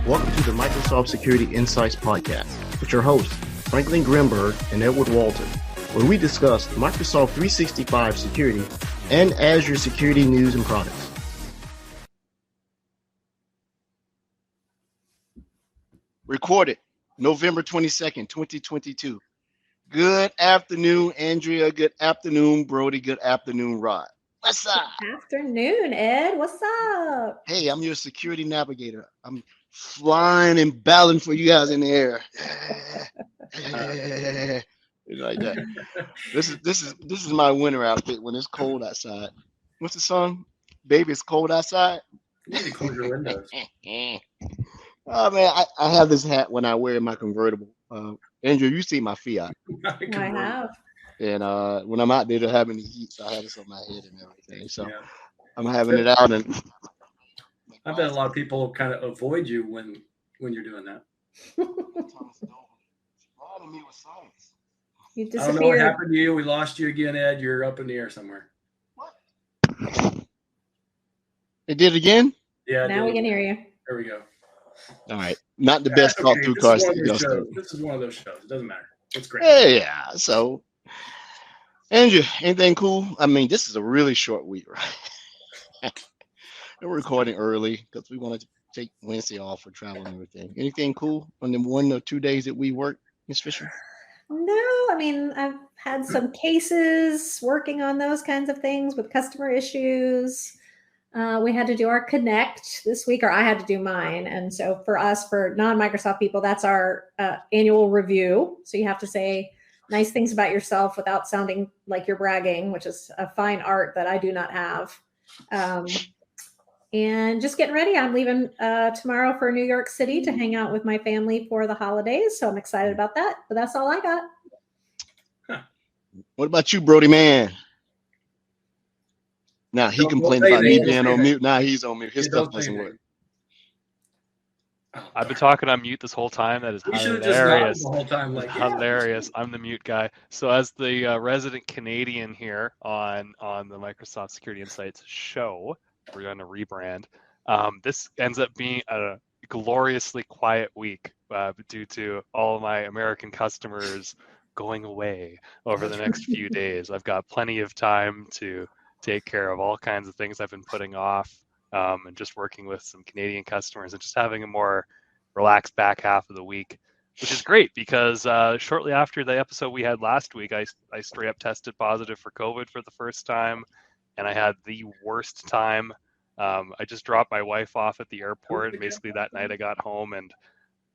Welcome to the Microsoft Security Insights Podcast with your hosts, Franklin Grimberg and Edward Walton, where we discuss Microsoft 365 security and Azure security news and products. Recorded November 22nd, 2022. Good afternoon, Andrea. Good afternoon, Brody. Good afternoon, Rod. What's up? Good afternoon, Ed. What's up? Hey, I'm your security navigator. I'm flying and battling for you guys in the air. Like that. This is my winter outfit when it's cold outside. What's the song? Baby, it's cold outside. You need to close your windows. Oh man, I have this hat when I wear my convertible. Andrew, you see my Fiat. I have. And when I'm out there to have any heat, so I have this on my head and everything. So Yeah. I'm having it out, and I bet a lot of people kind of avoid you when you're doing that. You I don't know what disappeared. happened to you. We lost you again, Ed. You're up in the air somewhere. It did again. Yeah. Now we can hear you. There we go. All right, not the best That's okay. through This car is one of those studio. shows. This is one of those shows. It doesn't matter. It's great. Yeah. So, Andrew, anything cool? I mean, this is a really short week, right? We're recording early because we wanted to take Wednesday off for travel and everything. Anything cool on the 1 or 2 days that we work, Ms. Fisher? No, I mean, I've had some cases working on those kinds of things with customer issues. We had to do our Connect this week, or I had to do mine. And so for us, for non-Microsoft people, that's our annual review. So you have to say nice things about yourself without sounding like you're bragging, which is a fine art that I do not have. And just getting ready. I'm leaving tomorrow for New York City to hang out with my family for the holidays. So I'm excited about that. But that's all I got. What about you, Brody man? Now he complained about me being on mute. Now he's on mute. His stuff doesn't work. I've been talking on mute this whole time. That is hilarious. The whole time, like, hilarious. I'm the mute guy. So as the resident Canadian here on the Microsoft Security Insights show, we're going to rebrand. This ends up being a gloriously quiet week due to all of my American customers going away over the next few days. I've got plenty of time to take care of all kinds of things I've been putting off, and just working with some Canadian customers and just having a more relaxed back half of the week, which is great because shortly after the episode we had last week, I straight up tested positive for COVID for the first time, and I had the worst time. I just dropped my wife off at the airport, and basically that night I got home and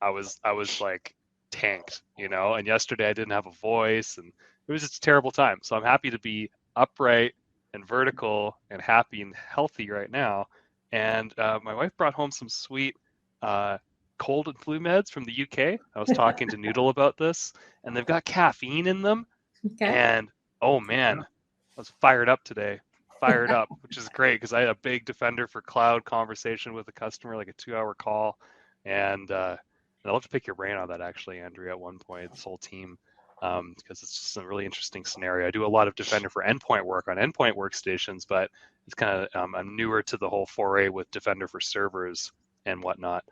I was like tanked, and yesterday I didn't have a voice, and it was just a terrible time. So I'm happy to be upright and vertical and happy and healthy right now. And my wife brought home some sweet cold and flu meds from the UK. I was talking to Noodle about this, and they've got caffeine in them. Okay. And oh man, I was fired up today. Fired up, which is great because I had a big Defender for Cloud conversation with a customer, like a 2-hour call. And I'd love to pick your brain on that, actually, Andrea, at one point, this whole team, because it's just a really interesting scenario. I do a lot of Defender for Endpoint work on endpoint workstations, but it's kind of, I'm newer to the whole foray with Defender for servers and whatnot.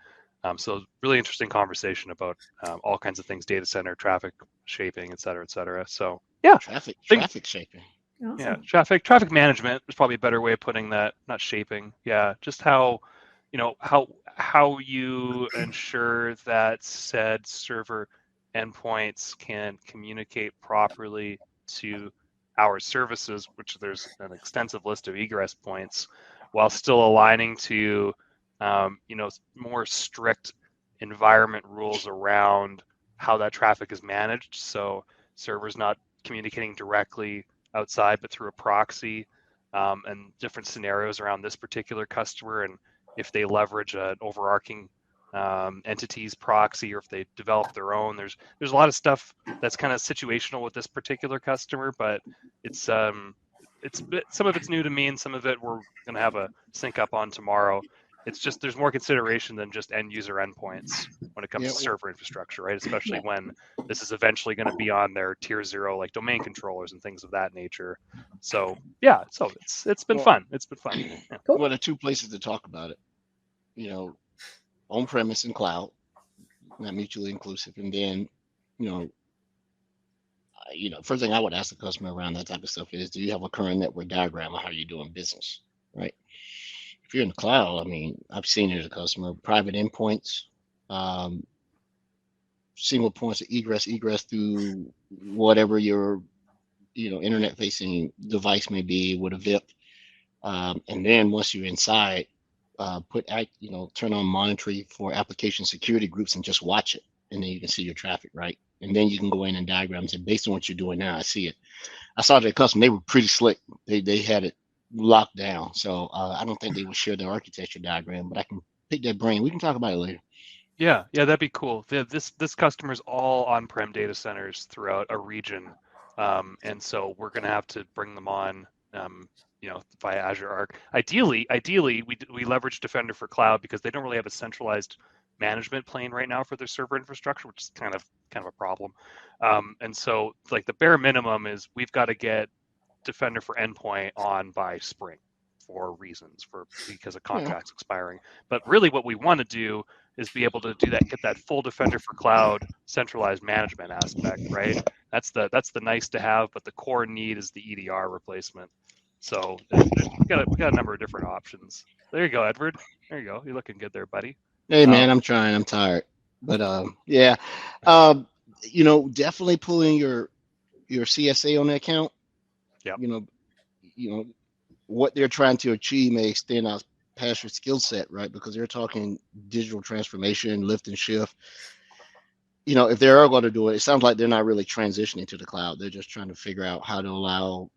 So really interesting conversation about all kinds of things, data center, traffic shaping, et cetera, et cetera. So yeah. Traffic shaping. Awesome. Yeah, traffic management is probably a better way of putting that. Not shaping. Yeah, just how you ensure that said server endpoints can communicate properly to our services, which there's an extensive list of egress points, while still aligning to more strict environment rules around how that traffic is managed. So servers not communicating directly outside, but through a proxy, and different scenarios around this particular customer, and if they leverage an overarching entities proxy, or if they develop their own. There's a lot of stuff that's kind of situational with this particular customer, but it's some of it's new to me, and some of it we're going to have a sync up on tomorrow. It's just there's more consideration than just end user endpoints when it comes to server infrastructure, right? Especially when this is eventually going to be on their tier 0, like domain controllers and things of that nature. So yeah, so it's been fun. It's been fun. Yeah. Cool. Well, there are two places to talk about it. on-premise and cloud, not mutually inclusive. And then, first thing I would ask the customer around that type of stuff is, do you have a current network diagram of how you're doing business, right? If you're in the cloud, I mean, I've seen it as a customer, private endpoints, single points of egress through whatever your, internet-facing device may be with a VIP. And then once you're inside, turn on monitoring for application security groups and just watch it. And then you can see your traffic, right? And then you can go in and diagrams it based on what you're doing now. I see it. I saw their customer, they were pretty slick. They had it locked down. So I don't think they would share their architecture diagram, but I can pick their brain. We can talk about it later. Yeah, that'd be cool. This customer's all on-prem data centers throughout a region. And so we're going to have to bring them on, via Azure Arc. Ideally, we leverage Defender for Cloud because they don't really have a centralized management plane right now for their server infrastructure, which is kind of a problem. And so, like, the bare minimum is we've got to get Defender for Endpoint on by spring for reasons, because of contracts expiring. But really, what we want to do is be able to do that, get that full Defender for Cloud centralized management aspect, right? That's the nice to have, but the core need is the EDR replacement. So we got a number of different options. There you go, Edward. There you go. You're looking good there, buddy. Hey man, I'm trying. I'm tired, but definitely pulling your CSA on the account. Yeah. What they're trying to achieve may extend out past your skill set, right? Because they're talking digital transformation, lift and shift. If they are going to do it, it sounds like they're not really transitioning to the cloud. They're just trying to figure out how to allow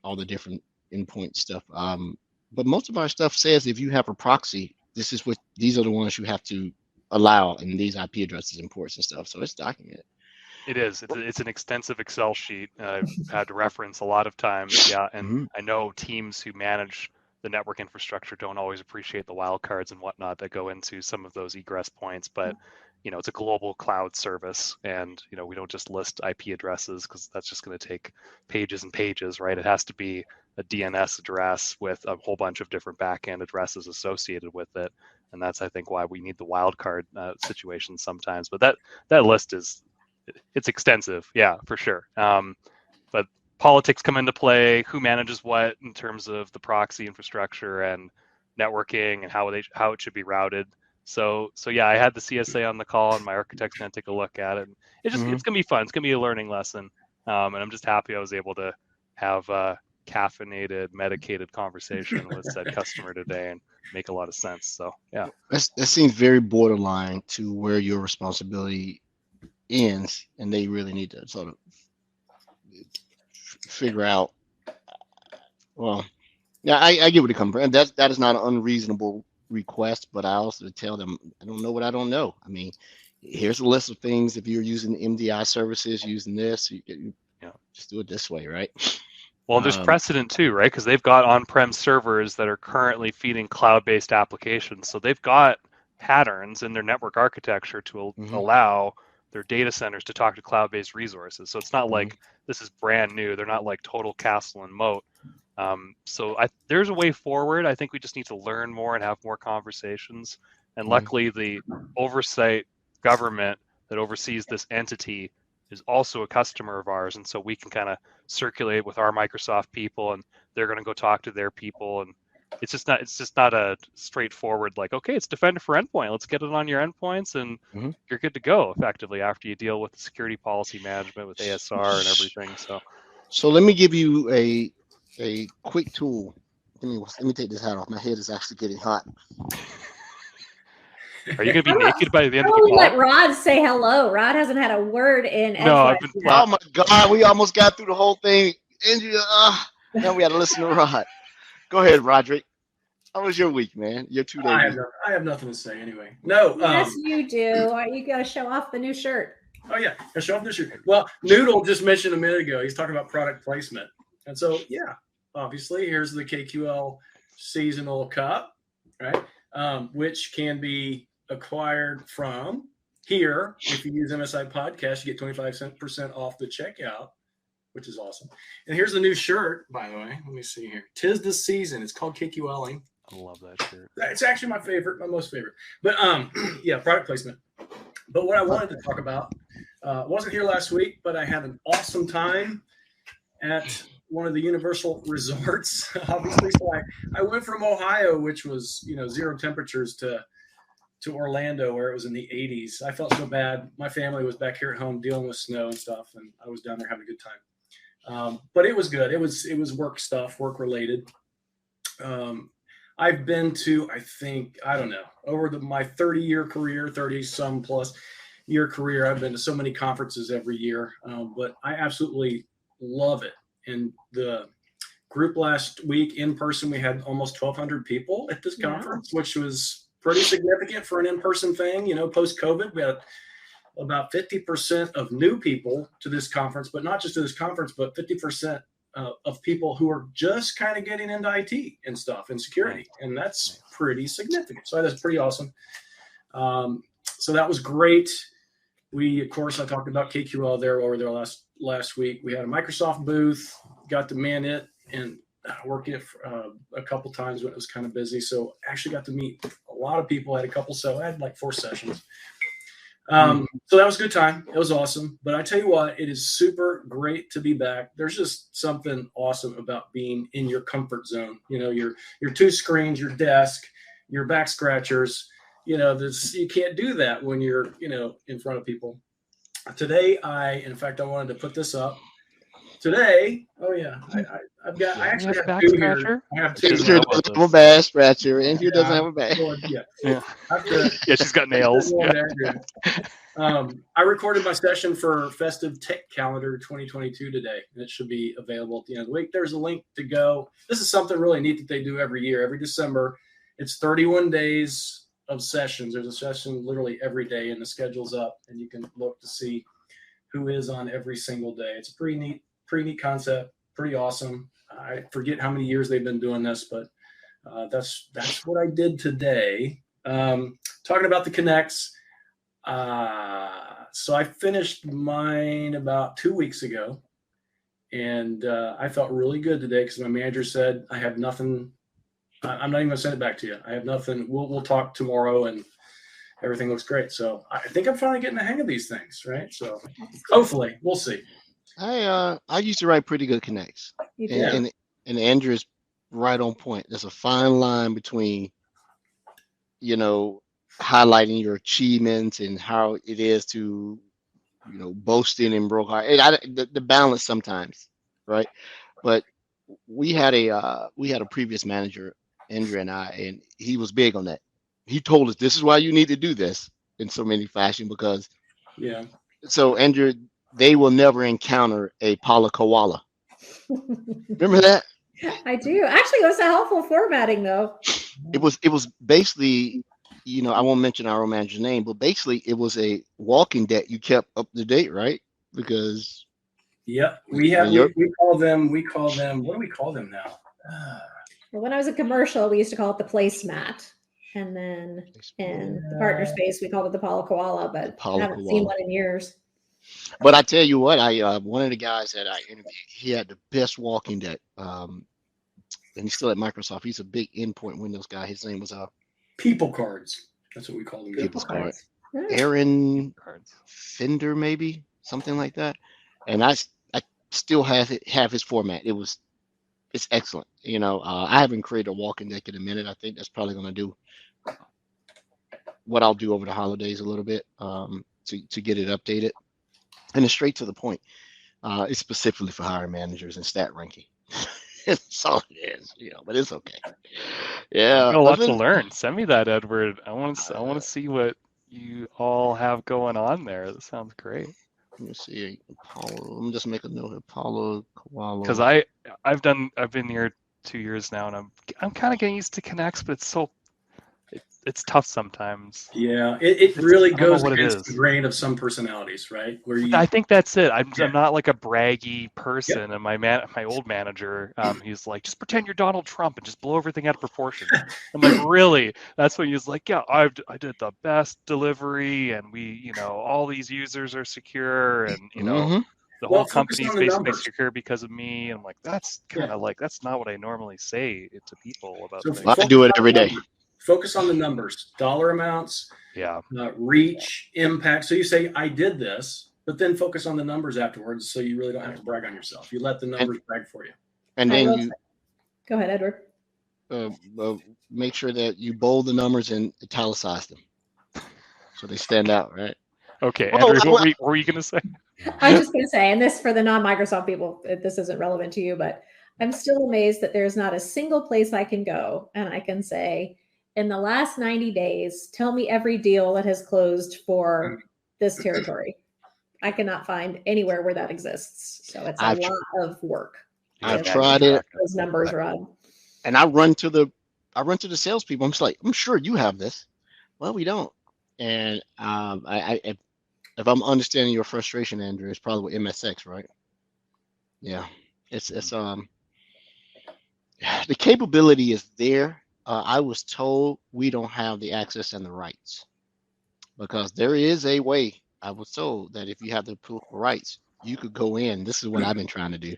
all the different endpoint stuff. But most of our stuff says if you have a proxy, these are the ones you have to allow, and these IP addresses and ports and stuff. So it's documented. It is. It's an extensive Excel sheet I've had to reference a lot of times. Yeah, and I know teams who manage the network infrastructure don't always appreciate the wildcards and whatnot that go into some of those egress points, but it's a global cloud service, and we don't just list IP addresses because that's just going to take pages and pages, right? It has to be a DNS address with a whole bunch of different backend addresses associated with it, and that's, I think, why we need the wildcard situations sometimes. But that list it's extensive, yeah, for sure. But politics come into play, who manages what in terms of the proxy infrastructure and networking and how it should be routed. So yeah, I had the CSA on the call, and my architect's going to take a look at it. It's going to be fun. It's going to be a learning lesson. And I'm just happy I was able to have a caffeinated, medicated conversation with said customer today and make a lot of sense. So yeah. That seems very borderline to where your responsibility ends, and they really need to sort of figure out. Well, yeah, I get where they come from. That is not an unreasonable request, but I also tell them I don't know what I don't know. I mean, here's a list of things. If you're using MDI services, using this, you just do it this way, right? Well, there's precedent too, right? Because they've got on-prem servers that are currently feeding cloud-based applications, so they've got patterns in their network architecture to allow their data centers to talk to cloud-based resources. So it's not like this is brand new. They're not like total castle and moat. So there's a way forward. I think we just need to learn more and have more conversations. And luckily, the oversight government that oversees this entity is also a customer of ours. And so we can kind of circulate with our Microsoft people, and they're going to go talk to their people. And it's just not a straightforward, like, okay, it's Defender for Endpoint. Let's get it on your endpoints, and you're good to go effectively after you deal with the security policy management with ASR and everything. So let me give you a quick tool. Let me take this hat off. My head is actually getting hot. Are you going to be naked by the end of the call? call? Let Rod say hello. Rod hasn't had a word in. Oh my God, we almost got through the whole thing. Andrea, now we got to listen to Rod. Go ahead, Roderick. How was your week, man? Your 2 days. I have nothing to say anyway. No. Yes, you do. You got to show off the new shirt. Oh yeah, show off the shirt. Well, Noodle just mentioned a minute ago. He's talking about product placement, and so yeah, obviously here's the KQL seasonal cup, right? Which can be acquired from here. If you use MSI Podcast, you get 25% off the checkout, which is awesome. And here's the new shirt, by the way. Let me see here. 'Tis the season. It's called KQLing. I love that shirt. It's actually my favorite, my most favorite. But yeah, product placement. But what I wanted to talk about, wasn't here last week, but I had an awesome time at one of the Universal resorts. Obviously, so I went from Ohio, which was 0 temperatures, to Orlando, where it was in the 80s. I felt so bad. My family was back here at home dealing with snow and stuff, and I was down there having a good time. But it was good. It was work stuff, work related. I've been to, I don't know, over my 30-year career, 30-some plus year career, I've been to so many conferences every year, but I absolutely love it. And the group last week in person, we had almost 1,200 people at this conference, which was pretty significant for an in-person thing. Post-COVID, we had about 50% of new people to this conference, but not just to this conference, but 50% of people who are just kind of getting into IT and stuff and security. And that's pretty significant. So that's pretty awesome. So that was great. Of course, I talked about KQL over there last week. We had a Microsoft booth, got to man it and work it a couple times when it was kind of busy. So actually got to meet a lot of people. I had like 4 sessions. So that was a good time. It was awesome. But I tell you what, it is super great to be back. There's just something awesome about being in your comfort zone. Your 2 screens, your desk, your back scratchers. You can't do that when you're, in front of people. Today, I wanted to put this up. Today, I actually have 2 here. I have 2. Andrew doesn't have a back scratcher. Andrew doesn't have a back. Yeah. She's got nails. I recorded my session for Festive Tech Calendar 2022 today, and it should be available at the end of the week. There's a link to go. This is something really neat that they do every year. Every December, it's 31 days of sessions. There's a session literally every day, and the schedule's up, and you can look to see who is on every single day. It's a pretty neat concept, pretty awesome. I forget how many years they've been doing this, but that's what I did today. Talking about the Connects. So I finished mine about 2 weeks ago, and I felt really good today because my manager said I have nothing. I'm not even going to send it back to you. I have nothing. We'll talk tomorrow, and everything looks great. So I think I'm finally getting the hang of these things, right? So hopefully, we'll see. I used to write pretty good connects, and Andrew is right on point. There's a fine line between, highlighting your achievements and how it is to, boasting and broke heart. The balance sometimes, right? But we had a previous manager, Andrew and I, and he was big on that. He told us this is why you need to do this in so many fashion because. Yeah. So Andrew, they will never encounter a Paula koala. Remember that? I do. Actually, it was a helpful formatting, though. It was basically, I won't mention our own manager's name, but basically it was a walking deck you kept up to date, right? Because we call them. What do we call them now? Well, when I was a commercial, we used to call it the placemat. And then in the partner space, we called it the Paula koala, but I haven't seen one in years. But I tell you what, one of the guys that I interviewed, he had the best walking deck, and he's still at Microsoft. He's a big endpoint Windows guy. His name was People Cards. That's what we call them. People Cards. Aaron Fender, maybe something like that. And I still have his format. It's excellent. I haven't created a walking deck in a minute. I think that's probably going to do what I'll do over the holidays a little bit to get it updated. And it's straight to the point. It's specifically for hiring managers and stat ranking. That's all it is, but it's okay. Yeah, a lot to learn. Send me that, Edward. I want to see what you all have going on there. That sounds great. Let me see, Apollo. Let me just make a note. Apollo koala. Because I've been here 2 years now, and I'm kind of getting used to Connects, but it's tough sometimes. Yeah, it really goes against the grain of some personalities, right? I think that's it. I'm not like a braggy person, and my old manager, he's like, just pretend you're Donald Trump and just blow everything out of proportion. I'm like, really? That's when he's like, yeah, I did the best delivery, and we, all these users are secure, and the Well, whole focus company's on the basically numbers. secure because of me. I'm like, that's kind of like, that's not what I normally say to people about So things. Well, I do it every day. Focus on the numbers, dollar amounts, Yeah. reach, impact. So you say, I did this, but then focus on the numbers afterwards, so you really don't have to brag on yourself. You let the numbers brag for you. And then you go ahead, Edward. make sure that you bold the numbers and italicize them so they stand out, right? Okay, Well, Andrew, what were you going to say? I was just going to say, and this for the non-Microsoft people, this isn't relevant to you, but I'm still amazed that there's not a single place I can go and I can say, in the last 90 days, tell me every deal that has closed for this territory. I cannot find anywhere where that exists. So it's a lot of work. I've tried it. Those numbers run. And I run to the salespeople. I'm just like, I'm sure you have this. Well, we don't. And if I'm understanding your frustration, Andrew, it's probably with MSX, right? Yeah, it's the capability is there. I was told we don't have the access and the rights because there is a way. I was told that if you have the political rights, you could go in. This is what I've been trying to do.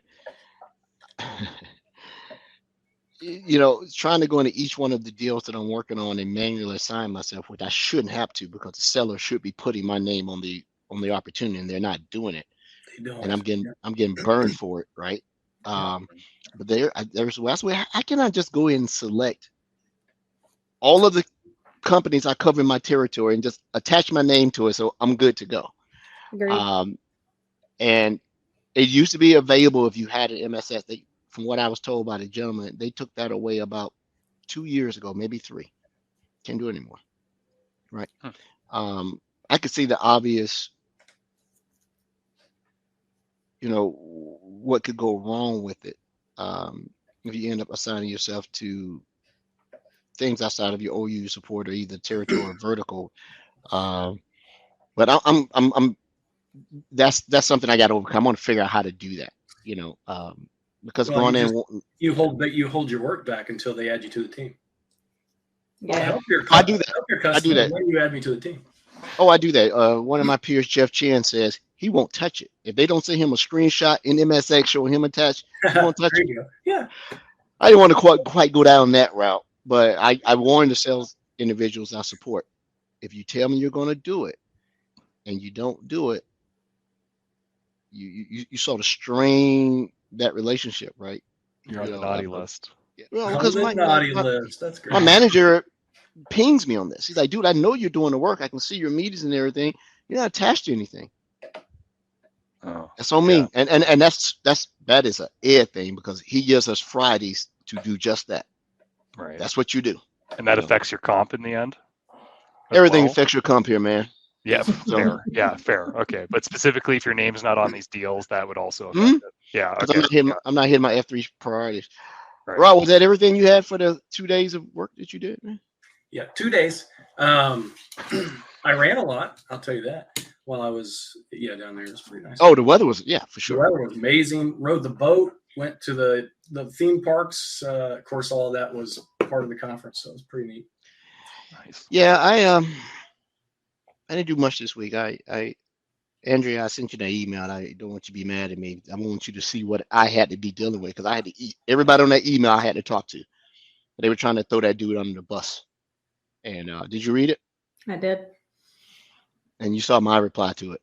Trying to go into each one of the deals that I'm working on and manually assign myself, which I shouldn't have to because the seller should be putting my name on the opportunity, and they're not doing it. They don't. And I'm getting burned for it, right? But there's where I cannot just go in and select all of the companies I cover in my territory and just attach my name to it, so I'm good to go. Agreed. And it used to be available if you had an MSS. From what I was told by the gentleman, they took that away about 2 years ago, maybe 3. Can't do it anymore, right? I could see the obvious, what could go wrong with it if you end up assigning yourself to things outside of your OU support or either territory or vertical. But I'm that's something I got to overcome. I want to figure out how to do that, because you hold your work back until they add you to the team. Yeah, I do that. Help your customer, I do that. When you add me to the team. Oh, I do that. One of my peers, Jeff Chen, says he won't touch it. If they don't send him a screenshot in MSX showing him attached, he won't touch it. Yeah. I didn't want to quite go down that route, but I warn the sales individuals I support. If you tell me you're going to do it and you don't do it, you sort of strain that relationship, right? You're on the naughty list. Well, because my naughty list. That's great. My manager pings me on this. He's like, dude, I know you're doing the work. I can see your meetings and everything. You're not attached to anything. Oh, that's on me. And that is a air thing because he gives us Fridays to do just that. Right. That's what you do. And that affects your comp in the end? Everything affects your comp here, man. Yeah, fair. Yeah, fair. Okay. But specifically if your name's not on these deals, that would also affect it. Yeah. Okay. I'm not hitting my F3 priorities. Right. Rob, was that everything you had for the 2 days of work that you did, man? Yeah, 2 days. I ran a lot, I'll tell you that. While I was down there, it was pretty nice. Oh, the weather was for sure. The weather was amazing. Rode the boat, went to the theme parks. Of course, all of that was part of the conference, so it was pretty neat. Nice. Yeah, I didn't do much this week. Andrea, I sent you that email. I don't want you to be mad at me. I want you to see what I had to be dealing with because I had to eat. Everybody on that email I had to talk to. They were trying to throw that dude under the bus. And did you read it? I did. And you saw my reply to it,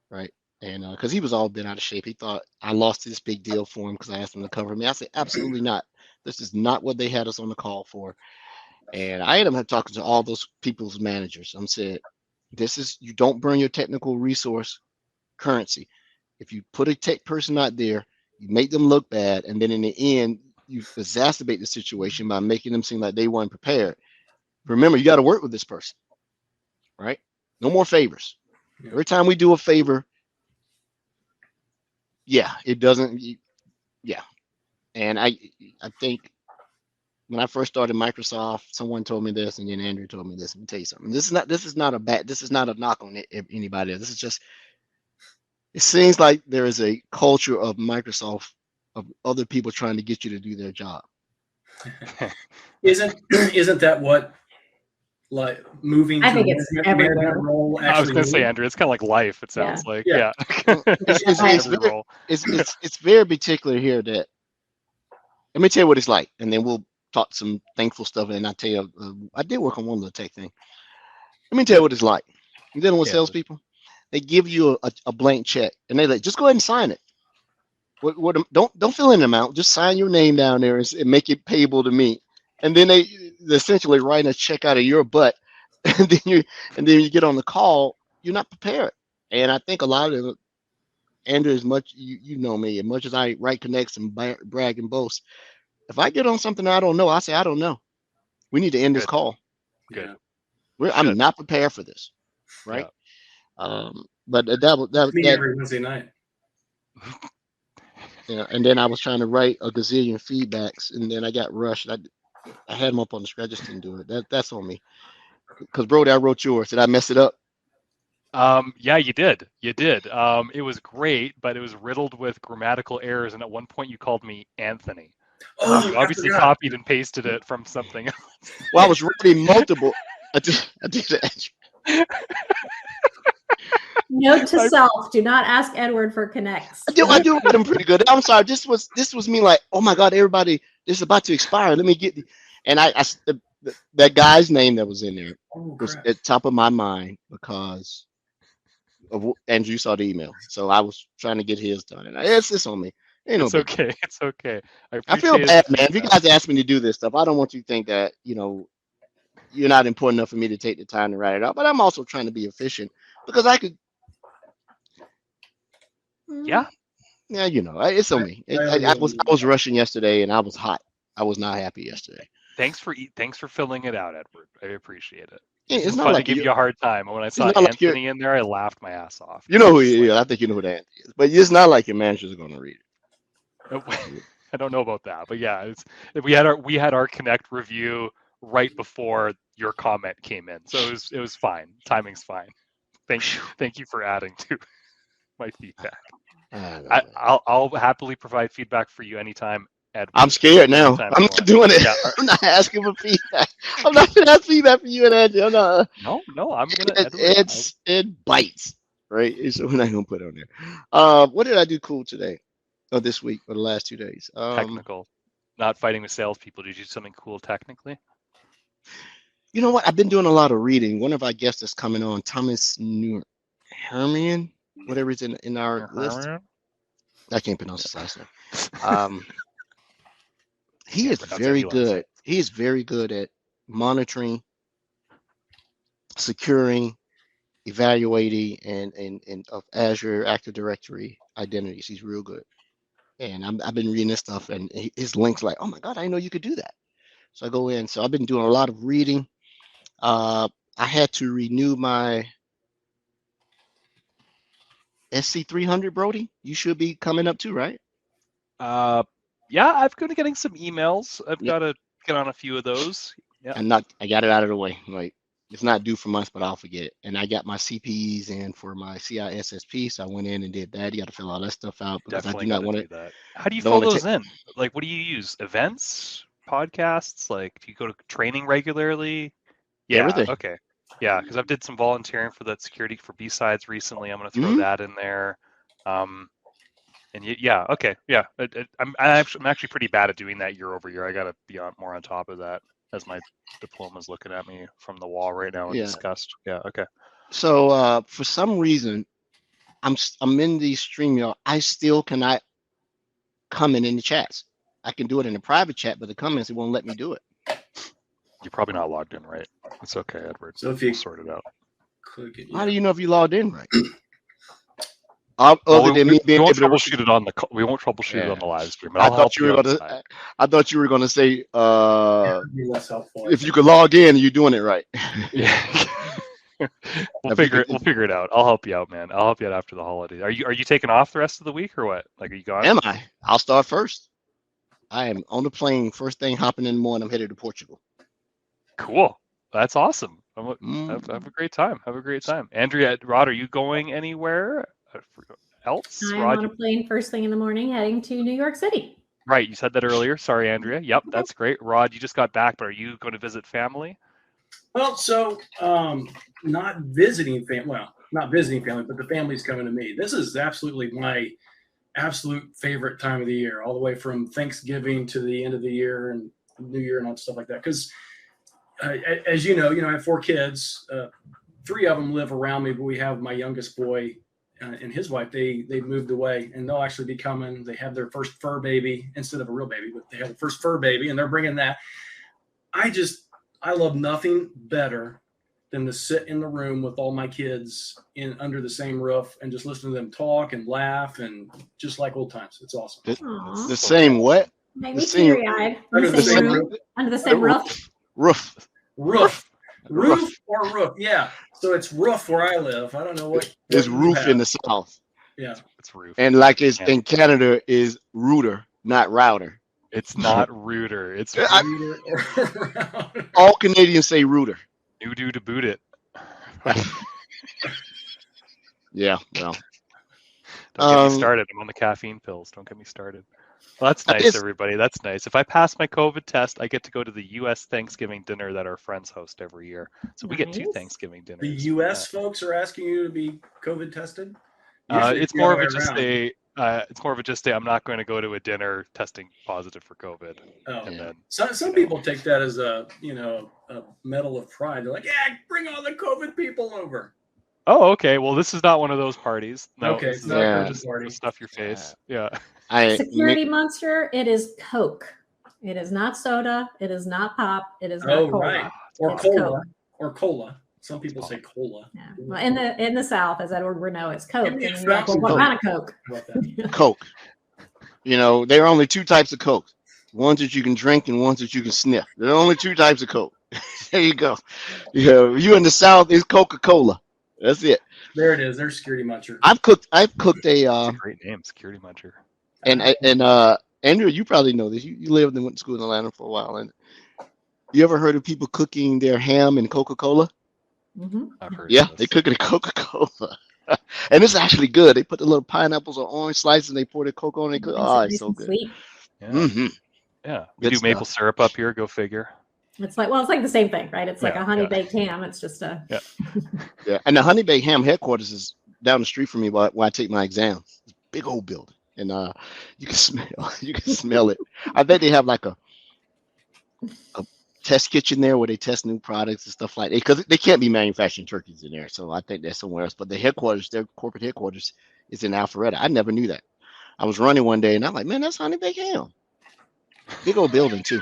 right? And because he was all bent out of shape. He thought I lost this big deal for him because I asked him to cover me. I said, absolutely not. This is not what they had us on the call for. And I ended up talking to all those people's managers. I said, you don't burn your technical resource currency. If you put a tech person out there, you make them look bad, and then in the end, you exacerbate the situation by making them seem like they weren't prepared. Remember, you got to work with this person, right? No more favors. Yeah. Every time we do a favor, it doesn't. Yeah, and I think when I first started Microsoft, someone told me this, and then Andrew told me this. Let me tell you something. This is not a knock on anybody. This is just. It seems like there is a culture of Microsoft of other people trying to get you to do their job. Isn't that what like moving I to think it's management everywhere. role I was actually going to say, mean? Andrew, it's kind of like life. It Yeah. sounds like, Yeah. It's Every very, role. it's very particular here that let me tell you what it's like, and then we'll talk some thankful stuff. And I tell you, I did work on one little tech thing. Let me tell you what it's like. You're dealing with Yeah. salespeople. They give you a blank check, and they like just go ahead and sign it. Don't fill in the amount. Just sign your name down there and make it payable to me. And then they essentially write a check out of your butt, and then you get on the call. You're not prepared. And I think a lot of Andrew, as much you know me, as much as I write connects and brag and boast, if I get on something I don't know, I say I don't know. We need to end this Good. call. Good. I'm Should. not prepared for this, right? But Me that every Wednesday night. yeah. And then I was trying to write a gazillion feedbacks, and then I got rushed. I had them up on the screen. I just didn't do it. That's on me. Because Brody, I wrote yours. Did I mess it up? Yeah, you did. You did. It was great, but it was riddled with grammatical errors, and at one point you called me Anthony. Oh, You I obviously forgot. copied and pasted it from something else. Well, I was writing multiple. I did that. Note to self: do not ask Edward for connects. I do write them pretty good. I'm sorry. This was me like, oh my God, everybody, this is about to expire. Let me get and that guy's name that was in there Oh, was crap. at top of my mind because of Andrew saw the email, so I was trying to get his done, and it's on me. Ain't no It's big okay. It's okay. I feel appreciate bad, the man. If you feedback. guys ask me to do this stuff, I don't want you to think that you're not important enough for me to take the time to write it out. But I'm also trying to be efficient because I could. Yeah. Yeah, it's on me. I was rushing yesterday, and I was hot. I was not happy yesterday. Thanks for filling it out, Edward. I appreciate it. It's It's not fun like to give you a hard time. When I saw not like Anthony in there, I laughed my ass off. You know who he is. I think you know who that is. But it's not like your managers are going to read it. I don't know about that, but yeah, we had our Connect review right before your comment came in, so it was fine. Timing's fine. Thank you for adding to my feedback. I'll happily provide feedback for you anytime, Edward. I'm scared now. Anytime I'm you not want. doing it. Yeah. I'm not asking for feedback. I'm not going to ask feedback for you and Andrew. I'm not. No, I'm gonna. It bites, right? So we're not going to put it on there. What did I do cool today? Or this week or the last 2 days? Technical, not fighting with salespeople. Did you do something cool technically? You know what? I've been doing a lot of reading. One of our guests is coming on, Thomas Herman, whatever is in our list. I can't pronounce his last name. He is very good. He is very good at monitoring, securing, evaluating, and of Azure Active Directory identities. He's real good. And I've been reading this stuff, and his links like, oh my God, I didn't know you could do that. So I go in. So I've been doing a lot of reading. I had to renew my SC300, Brody. You should be coming up too, right? Yeah, I'm going to getting some emails. I've got to get on a few of those. Yeah. I got it out of the way. Like, it's not due for months, but I'll forget it. And I got my CPEs in for my CISSP, so I went in and did that. You got to fill all that stuff out because Definitely I do not want do to. that. How do you fill those in? Like, what do you use? Events, podcasts? Like, do you go to training regularly? Yeah. Everything. Okay. Yeah, because I've did some volunteering for that security for B-Sides recently. I'm going to throw that in there. And yeah, okay, yeah. I'm actually pretty bad at doing that year over year. I got to be more on top of that as my diploma's looking at me from the wall right now in disgust. Yeah, okay. So for some reason, I'm in the StreamYard. I still cannot comment in the chats. I can do it in a private chat, but the comments, it won't let me do it. You're probably not logged in right. It's okay, Edward. So if you sort it out. Click it, How do you know if you logged in right? Other than me being able to troubleshoot it on the we won't troubleshoot it on the live stream. But I thought you were gonna say if you could log in, you're doing it right. Yeah. We'll figure it out. I'll help you out, man. I'll help you out after the holiday. Are you taking off the rest of the week or what? Like, are you gone? Am I? I'll start first. I am on the plane first thing, hopping in the morning. I'm headed to Portugal. Cool. That's awesome. Have a great time. Have a great time. Andrea, Rod, are you going anywhere else? I'm Rod, on a plane first thing in the morning heading to New York City. Right. You said that earlier. Sorry, Andrea. Yep, that's great. Rod, you just got back, but are you going to visit family? Well, so not visiting family. Well, not visiting family, but the family's coming to me. This is absolutely my absolute favorite time of the year, all the way from Thanksgiving to the end of the year and New Year and all stuff like that. Because as you know, I have 4 kids. 3 of them live around me, but we have my youngest boy and his wife. They moved away, and they'll actually be coming. They have their first fur baby instead of a real baby, but they have the first fur baby, and they're bringing that. I love nothing better than to sit in the room with all my kids under the same roof and just listen to them talk and laugh and just like old times. It's awesome. Aw. The same what? Make the me same- teary-eyed. Under the same roof. Under the same roof. Roof. Roof or roof. Yeah. So it's roof where I live. I don't know what. It's you roof have. in the South. Yeah. It's roof. And like it's Yeah. in Canada is router, not router. It's not rooter. It's I- All Canadians say router. new do to boot it. Yeah, well. Don't get Um, me started. I'm on the caffeine pills. Don't get me started. Well, that's I nice, guess- everybody. That's nice. If I pass my COVID test, I get to go to the U.S. Thanksgiving dinner that our friends host every year. So we get 2 Nice. Thanksgiving dinners. The U.S. folks are asking you to be COVID tested. Usually It's the more other of a way just around. it's more of a just a I'm not going to go to a dinner testing positive for COVID. Oh. And Yeah. then Some people take that as a medal of pride. They're like, yeah, bring all the COVID people over. oh, okay. Well, this is not one of those parties. No, Okay, this it's is not a not COVID just party. stuff your face. Yeah. Security monster. It is Coke. It is not soda. It is not pop. It is not Oh, cola. right. Or It's cola. Coke. Or cola. Some people say cola. Yeah. Well, in the South, as Edward would know, it's Coke. Give And me a then you're like, well, fountain what Coke. kind of Coke? How about that? Coke. There are only 2 types of Coke. Ones that you can drink and ones that you can sniff. There are only 2 types of Coke. There you go. You in the South, it's Coca-Cola. That's it. There it is. There's Security Muncher. I've cooked a It's a great name, Security Muncher. and Andrew, you probably know this. You lived and went to school in Atlanta for a while, and you ever heard of people cooking their ham in Coca-Cola? Mm-hmm. I've heard Yeah, of they this. cook it in Coca-Cola, and it's actually good. They put the little pineapples or orange slices, and they pour the Coke on. They cook. Oh, it's so good. Sweet. Yeah. Hmm. Yeah. We Good do maple stuff. syrup up here. Go figure. It's like the same thing, right? It's like Yeah, a honey yeah. baked ham. It's just a Yeah, and the Honey Baked Ham headquarters is down the street from me where I take my exams. It's a big old building, and you can smell it. I bet they have like a test kitchen there where they test new products and stuff like that, because they can't be manufacturing turkeys in there. So I think they're somewhere else. But their corporate headquarters is in Alpharetta. I never knew that. I was running one day and I'm like, man, that's Honey Baked Ham. Big old building too.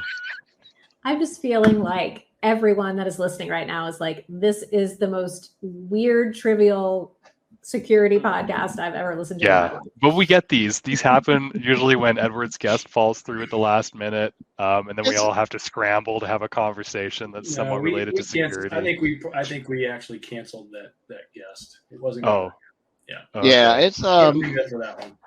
I'm just feeling like everyone that is listening right now is like, this is the most weird, trivial security podcast I've ever listened to. in my Yeah, life. but we get these. These happen usually when Edward's guest falls through at the last minute, and then we It's- all have to scramble to have a conversation that's somewhat related to security. I think we actually canceled that guest. It wasn't. Oh, Yeah. okay. Yeah, it's Can't leave it for that one.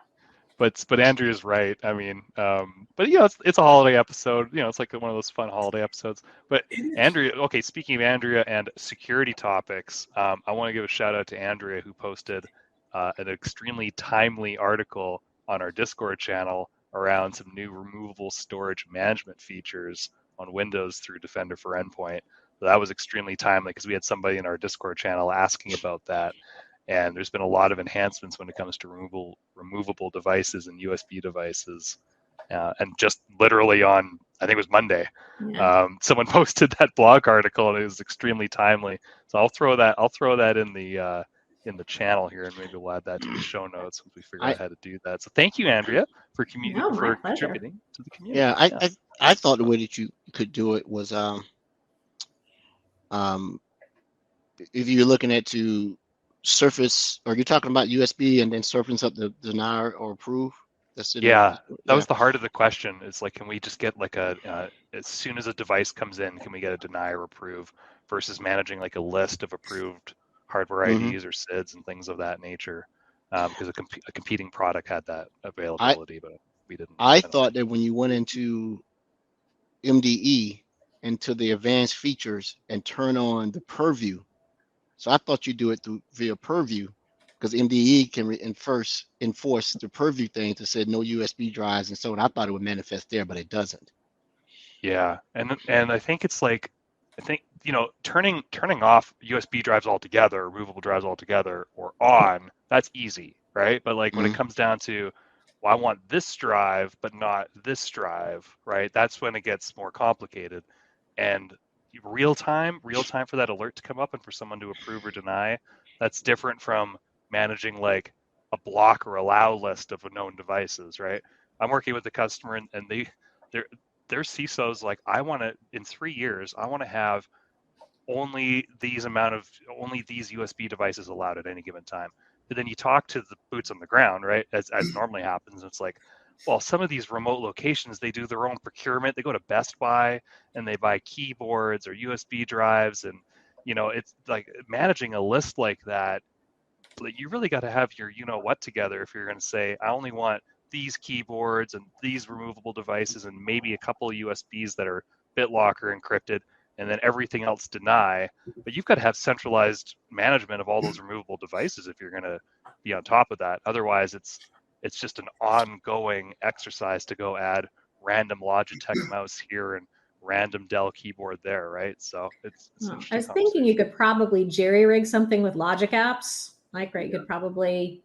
But Andrew is right. I mean, but it's a holiday episode. It's like one of those fun holiday episodes. But Andrea, okay, speaking of Andrea and security topics, I want to give a shout out to Andrea, who posted an extremely timely article on our Discord channel around some new removable storage management features on Windows through Defender for Endpoint. So that was extremely timely because we had somebody in our Discord channel asking about that. And there's been a lot of enhancements when it comes to removable devices and USB devices. And just literally on, I think it was Monday, Yeah. someone posted that blog article, and it was extremely timely. So I'll throw that in the channel here, and maybe we'll add that to the show notes once we figure out how to do that. So thank you, Andrea, for No, my pleasure. contributing to the community. Yeah, I thought the way that you could do it was if you're looking at to surface, or you're talking about USB and then surface up the deny or approve. That's it. Yeah, that was the heart of the question. It's like, can we just get like as soon as a device comes in, can we get a deny or approve versus managing like a list of approved hardware Mhm. IDs or SIDs and things of that nature? Because a competing product had that availability, but we didn't. I thought that when you went into MDE into the advanced features and turn on the purview, so I thought you do it via purview, because MDE can enforce the purview thing to say no USB drives and so on. I thought it would manifest there, but it doesn't. Yeah, and I think it's like I think, turning off USB drives altogether, removable drives altogether, or on, that's easy, right? But like when it comes down to, well, I want this drive, but not this drive, right? That's when it gets more complicated. And real time for that alert to come up and for someone to approve or deny, that's different from managing like a block or allow list of known devices, right? I'm working with the customer and their CISO's like, in 3 years, I want to have only these USB devices allowed at any given time. But then you talk to the boots on the ground, right? As normally happens, it's like, well, some of these remote locations, they do their own procurement. They go to Best Buy and they buy keyboards or USB drives. And, it's like managing a list like that, you really got to have your what together if you're going to say, I only want these keyboards and these removable devices and maybe a couple of USBs that are BitLocker encrypted, and then everything else deny. But you've got to have centralized management of all those removable devices if you're going to be on top of that. Otherwise, it's just an ongoing exercise to go add random Logitech mouse here and random Dell keyboard there, right? So it's I was thinking you could probably jerry rig something with Logic apps. Like, right, you could probably,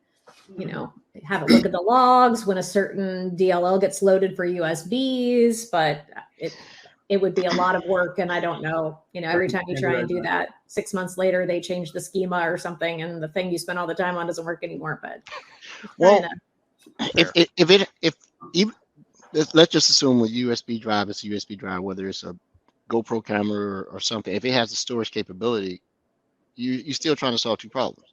have it look at the logs when a certain DLL gets loaded for USBs, but it would be a lot of work. And I don't know, every time you try and do that, 6 months later, they change the schema or something, and the thing you spent all the time on doesn't work anymore. But let's just assume with USB drive, it's a USB drive, whether it's a GoPro camera or something, if it has the storage capability, you're still trying to solve two problems.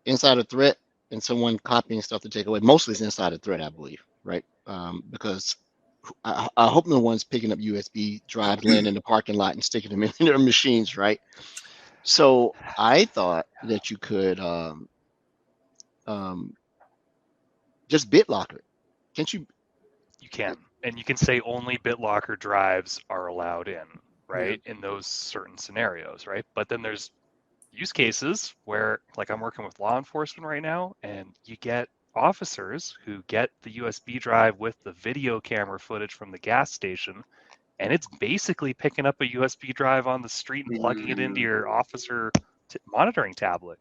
Insider threat and someone copying stuff to take away. Mostly it's insider threat, I believe, right? Because I hope no one's picking up USB drives, laying in the parking lot and sticking them in their machines, right? So I thought that you could just BitLocker. Can't you? You can, and you can say only BitLocker drives are allowed in, right? In those certain scenarios, right? But then there's use cases where, like, I'm working with law enforcement right now, and you get officers who get the USB drive with the video camera footage from the gas station, and it's basically picking up a USB drive on the street and plugging it into your officer monitoring tablet,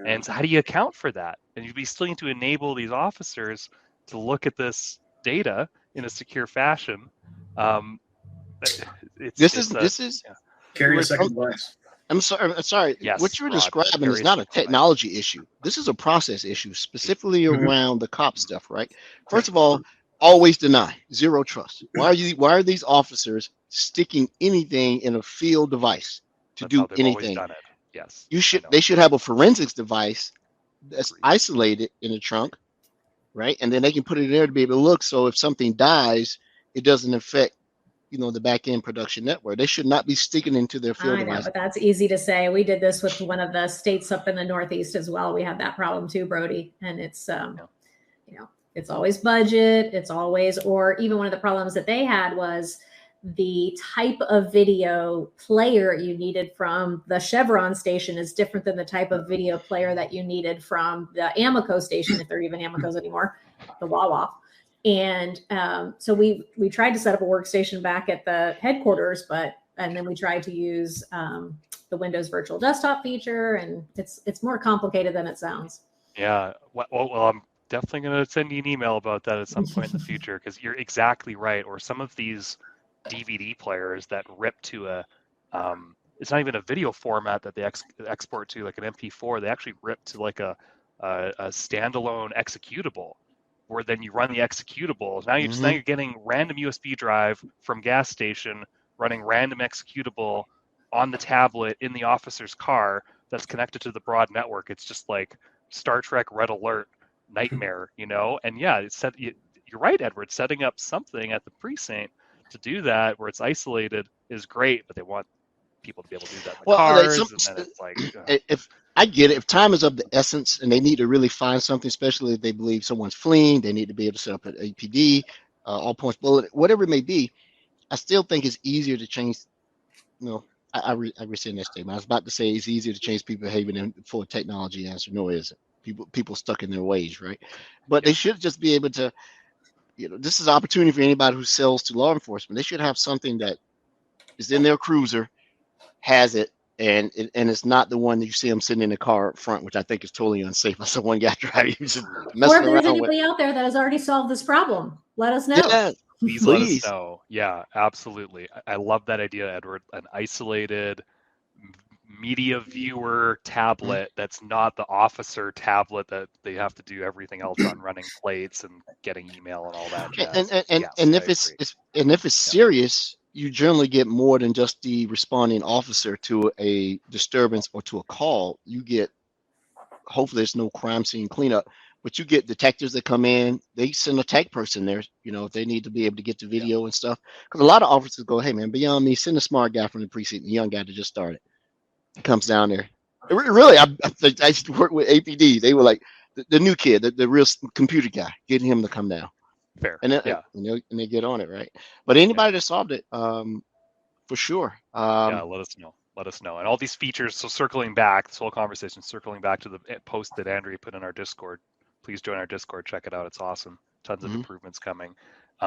And so how do you account for that? And you'd be still need to enable these officers to look at this data in a secure fashion. This is carry a second device. I'm sorry. Yes, what you're Rod, describing is not a technology issue. This is a process issue, specifically around the cop stuff, right? First of all, always deny, zero trust. Why are these officers sticking anything in a field device to do anything? Yes. They should have a forensics device that's isolated in the trunk, right? And then they can put it in there to be able to look. So if something dies, it doesn't affect the back end production network. They should not be sticking into their field device. But that's easy to say. We did this with one of the states up in the Northeast as well. We had that problem too, Brody. And it's, it's always budget. It's always, or even one of the problems that they had was the type of video player you needed from the Chevron station is different than the type of video player that you needed from the Amoco station, if they're even Amocos anymore, the Wawa. And so we tried to set up a workstation back at the headquarters, and then we tried to use the Windows Virtual Desktop feature, and it's more complicated than it sounds. Yeah. Well, I'm definitely going to send you an email about that at some point in the future, because you're exactly right. Or some of these DVD players that rip to it's not even a video format that they export to, like an MP4. They actually rip to like a standalone executable, where then you run the executable. Now you're getting random USB drive from gas station running random executable on the tablet in the officer's car that's connected to the broad network. It's just like Star Trek Red Alert nightmare, And yeah, you're right, Edward. Setting up something at the precinct to do that where it's isolated is great, but they want people to be able to do that in the cars. And then it's like, if I get it, if time is of the essence and they need to really find something, especially if they believe someone's fleeing, they need to be able to set up an APD, all points bullet, whatever it may be. I still think it's easier to change. I rescind that statement. I was about to say it's easier to change people behaving for a technology answer. No, it isn't. People stuck in their ways, right? But they should just be able to. This is an opportunity for anybody who sells to law enforcement. They should have something that is in their cruiser has it, and it's not the one that you see them sitting in the car up front, which I think is totally unsafe. I saw one guy driving, he was just Or messing if there's around with. anybody out there that has already solved this problem, let us know. Yeah, Please let us please. know. Yeah, absolutely. I love that idea, Edward. An isolated media viewer tablet that's not the officer tablet that they have to do everything else on, running plates and getting email and all that jazz. And if it's serious, you generally get more than just the responding officer to a disturbance or to a call. You get, hopefully there's no crime scene cleanup, but you get detectives that come in, they send a tech person there, you know, if they need to be able to get the video and stuff. Because a lot of officers go, hey man, beyond me, send a smart guy from the precinct, the young guy that just started. He comes down there. Really, I used to work with APD. They were like, the new kid, the real computer guy, getting him to come down. Fair. And then, and they get on it, right? But anybody that solved it, for sure. Yeah, let us know. Let us know. And all these features, so circling back, this whole conversation, circling back to the post that Andrea put in our Discord. Please join our Discord. Check it out. It's awesome. Tons of improvements coming.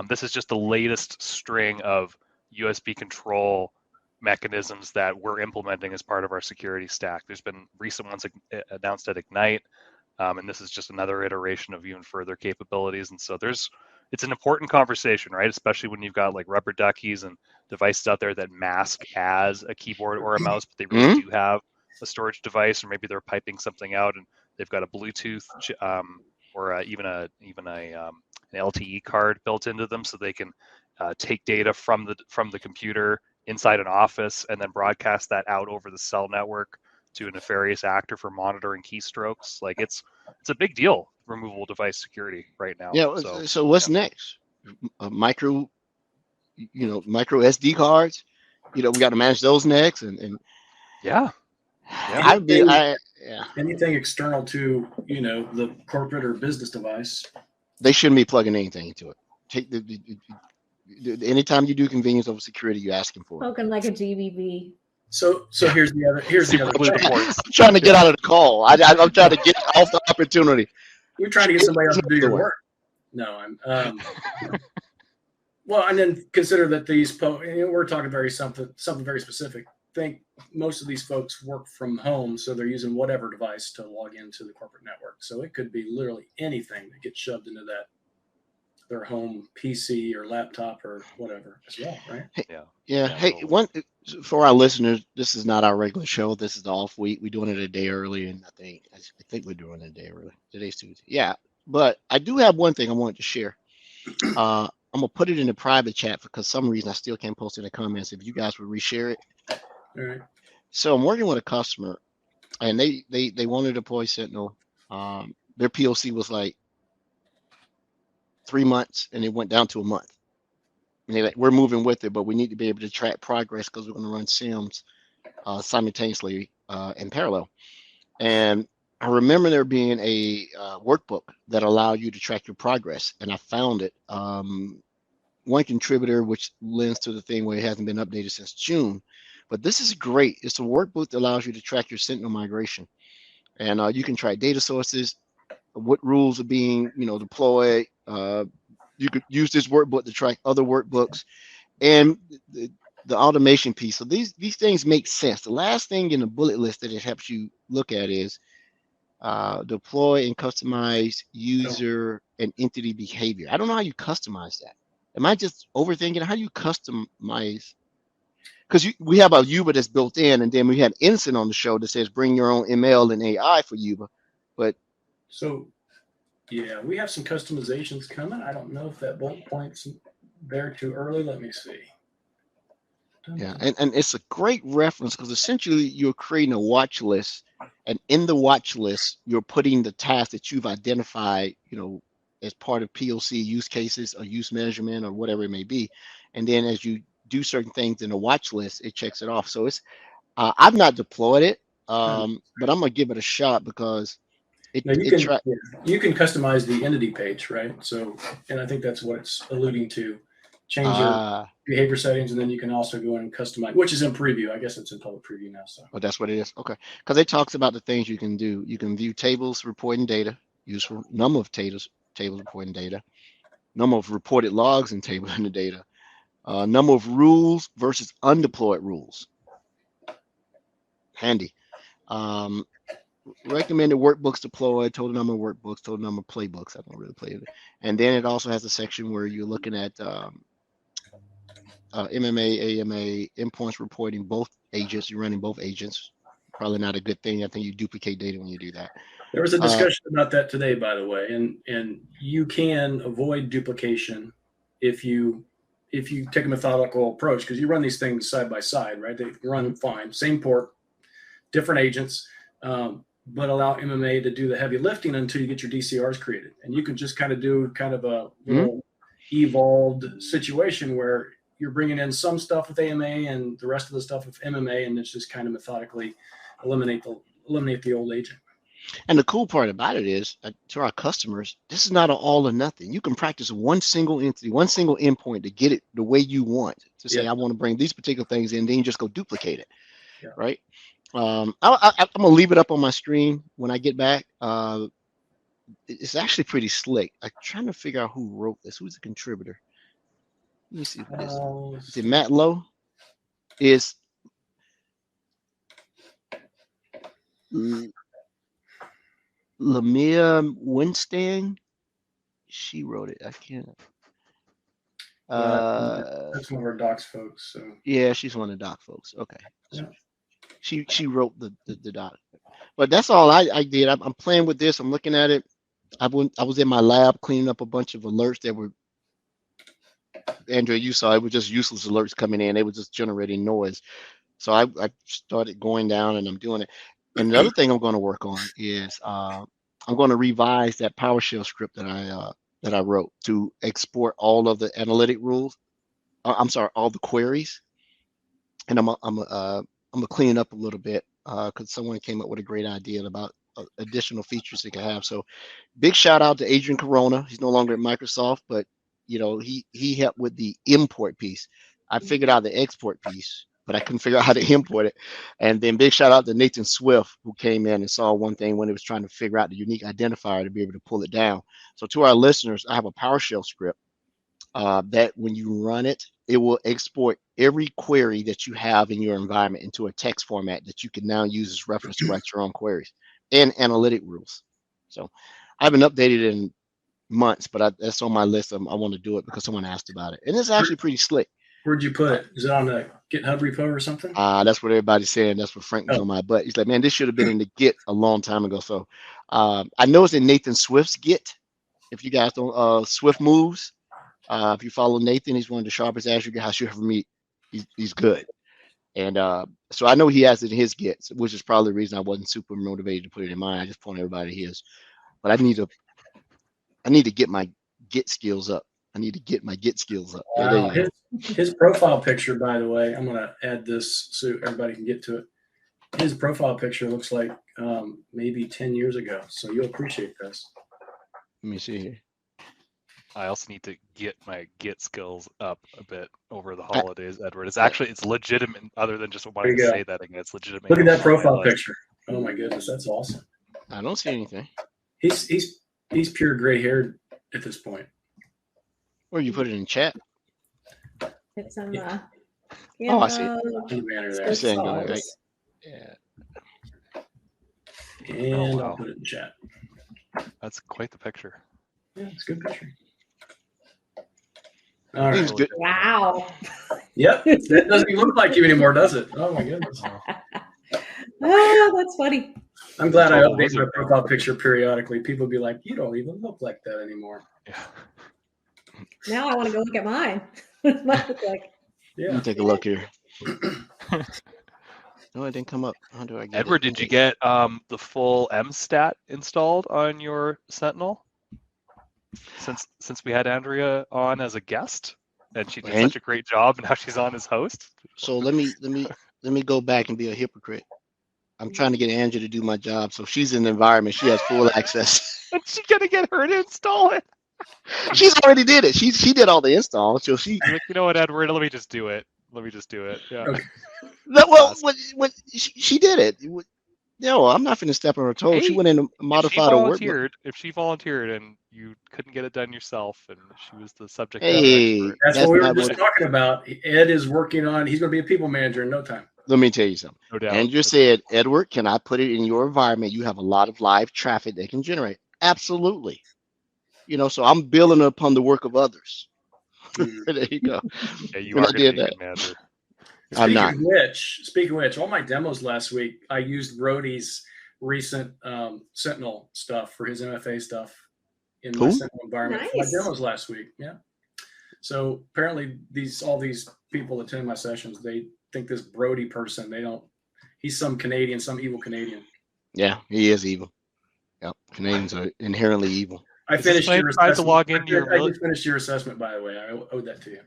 This is just the latest string of USB control mechanisms that we're implementing as part of our security stack. There's been recent ones announced at Ignite, and this is just another iteration of even further capabilities. And so it's an important conversation, right? Especially when you've got like rubber duckies and devices out there that mask as a keyboard or a mouse, but they really do have a storage device, or maybe they're piping something out and they've got a Bluetooth or even an LTE card built into them, so they can take data from the computer inside an office and then broadcast that out over the cell network to a nefarious actor for monitoring keystrokes. Like it's a big deal, removable device security right now. Yeah. So what's next? Micro SD cards. You know, we got to manage those next, and anything external to, you know, the corporate or business device. They shouldn't be plugging anything into it. Take anytime you do convenience over security, you're asking for it. Spoken like a GBV. So here's the other. I'm trying to get out of the call. I'm trying to get off the opportunity. We're trying to get somebody else to do your work. No, I'm. Well, and then consider that these we're talking something very specific. Think most of these folks work from home, so they're using whatever device to log into the corporate network. So it could be literally anything that gets shoved into their home PC or laptop or whatever as well, right? Yeah. Hey, totally. For our listeners, this is not our regular show. This is the off week. We're doing it a day early, and I think we're doing it a day early. Today's Tuesday. Yeah, but I do have one thing I wanted to share. I'm gonna put it in the private chat because some reason I still can't post it in the comments. If you guys would reshare it. All right. So I'm working with a customer, and they wanted to deploy Sentinel. Their POC was like 3 months, and it went down to a month. And they're like, we're moving with it, but we need to be able to track progress because we're going to run SIMs simultaneously in parallel. And I remember there being a workbook that allowed you to track your progress, and I found it. One contributor, which lends to the thing where it hasn't been updated since June, but this is great. It's a workbook that allows you to track your Sentinel migration, and you can track data sources, what rules are being deployed. You could use this workbook to track other workbooks, and the automation piece. So these things make sense. The last thing in the bullet list that it helps you look at is deploy and customize user and entity behavior. I don't know how you customize that. Am I just overthinking? How do you customize? Because we have a Yuba that's built in, and then we had Innocent on the show that says bring your own ML and AI for Yuba. But so yeah, we have some customizations coming. I don't know if that bullet point's there too early. Let me see. Yeah, and it's a great reference because essentially you're creating a watch list, and in the watch list you're putting the tasks that you've identified, as part of POC use cases or use measurement or whatever it may be, and then as you do certain things in the watch list, it checks it off. So it's I've not deployed it, but I'm gonna give it a shot because you can customize the entity page, right? So, and I think that's what it's alluding to. Change your behavior settings, and then you can also go in and customize, which is in preview. I guess it's in public preview now. So, that's what it is. Okay, because it talks about the things you can do. You can view tables reporting data, useful number of tables reporting data, number of reported logs in table in the data, Number of rules versus undeployed rules. Handy. Recommended workbooks deployed, total number of workbooks, total number of playbooks. I don't really play it. And then it also has a section where you're looking at MMA, AMA, endpoints reporting both agents. You're running both agents. Probably not a good thing. I think you duplicate data when you do that. There was a discussion about that today, by the way, and you can avoid duplication if you take a methodical approach, because you run these things side by side, right? They run fine, same port, different agents, but allow MMA to do the heavy lifting until you get your DCRs created, and you can just kind of do kind of a little evolved situation where you're bringing in some stuff with AMA and the rest of the stuff with MMA, and it's just kind of methodically eliminate the old agent. And the cool part about it is, to our customers, this is not an all or nothing. You can practice one single entity, one single endpoint to get it the way you want. To say, I want to bring these particular things in, then you just go duplicate it, right? I'm gonna leave it up on my screen when I get back. It's actually pretty slick. I'm trying to figure out who wrote this. Who's the contributor? Let me see who this is. Is it Matt Lowe? Is Lamia Winstein? She wrote it. I can't. That's one of our docs folks. So yeah, she's one of the doc folks. Okay. Yeah. She wrote the doc. But that's all I did. I'm playing with this. I'm looking at it. I was in my lab cleaning up a bunch of alerts that were, Andrea, you saw it was just useless alerts coming in. They were just generating noise. So I started going down and I'm doing it. And the other thing I'm going to work on is I'm going to revise that PowerShell script that I wrote to export all of the analytic rules. All the queries. And I'm gonna clean it up a little bit because someone came up with a great idea about additional features they can have. So big shout out to Adrian Corona. He's no longer at Microsoft, but he helped with the import piece. I figured out the export piece, but I couldn't figure out how to import it. And then big shout out to Nathan Swift, who came in and saw one thing when he was trying to figure out the unique identifier to be able to pull it down. So to our listeners, I have a PowerShell script that when you run it, it will export every query that you have in your environment into a text format that you can now use as reference to write your own queries and analytic rules. So I haven't updated in months, but that's on my list. I want to do it because someone asked about it. And it's actually pretty slick. Where'd you put it? Is it on the GitHub repo or something? That's what everybody's saying. That's what Frank was on my butt. He's like, man, this should have been in the Git a long time ago. So I know it's in Nathan Swift's Git. If you guys don't, Swift Moves. If you follow Nathan, he's one of the sharpest Azure guys you ever meet. He's good. And so I know he has it in his Git, which is probably the reason I wasn't super motivated to put it in mine. I just pointed everybody to his. But I need to get my Git skills up. His profile picture, by the way, I'm going to add this so everybody can get to it. His profile picture looks like maybe 10 years ago. So you'll appreciate this. Let me see here. I also need to get my Git skills up a bit over the holidays, Edward. It's legitimate, other than just wanting to say that again. It's legitimate. Look at that profile picture. Oh my goodness, that's awesome. I don't see anything. He's pure gray haired at this point. Or you put it in chat. It's on Yeah. I see. In the banner there. You're saying, right? Yeah. And I'll put it in chat. That's quite the picture. Yeah, it's a good picture. All right. Good. Wow. Yep. That doesn't even look like you anymore, does it? Oh my goodness. Oh, that's funny. I'm glad I update my profile picture periodically. People be like, you don't even look like that anymore. Yeah. Now I want to go look at mine. What does mine look like? Yeah. Let me take a look here. No, it didn't come up. How do I get Edward, did you get the full MStat installed on your Sentinel? Since we had Andrea on as a guest, and she did such a great job, and now she's on as host. So let me go back and be a hypocrite. I'm trying to get Andrea to do my job, so she's in the environment. She has full access. And she's gonna get her to install it. She's already did it. She did all the installs. So she. Like, you know what, Edward? Let me just do it. Yeah. Okay. Well, what she did it. No, I'm not finna step on her toes. She Hey, went in and modified her work. if she volunteered and you couldn't get it done yourself, and she was the subject matter Hey, expert, That's that's what we were not just what. talking about. Ed is working on. He's going to be a people manager in no time. Let me tell you something. no doubt. Andrew said, Edward, can I put it in your environment? You have a lot of live traffic they can generate. Absolutely. So I'm building upon the work of others. There you go. Yeah, you And are I going to did be a that. good manager. I'm not. Speaking of which, all my demos last week, I used Brody's recent Sentinel stuff for his MFA stuff in my Cool. Sentinel environment for my Nice. demos last week. Yeah. So apparently all these people attending my sessions, they think this Brody person, he's some Canadian, some evil Canadian. Yeah, he is evil. Yep. Canadians are inherently evil. I Is this finished when I your tried to assessment. log into your I mili- just finished your assessment, by the way. I owed that to you.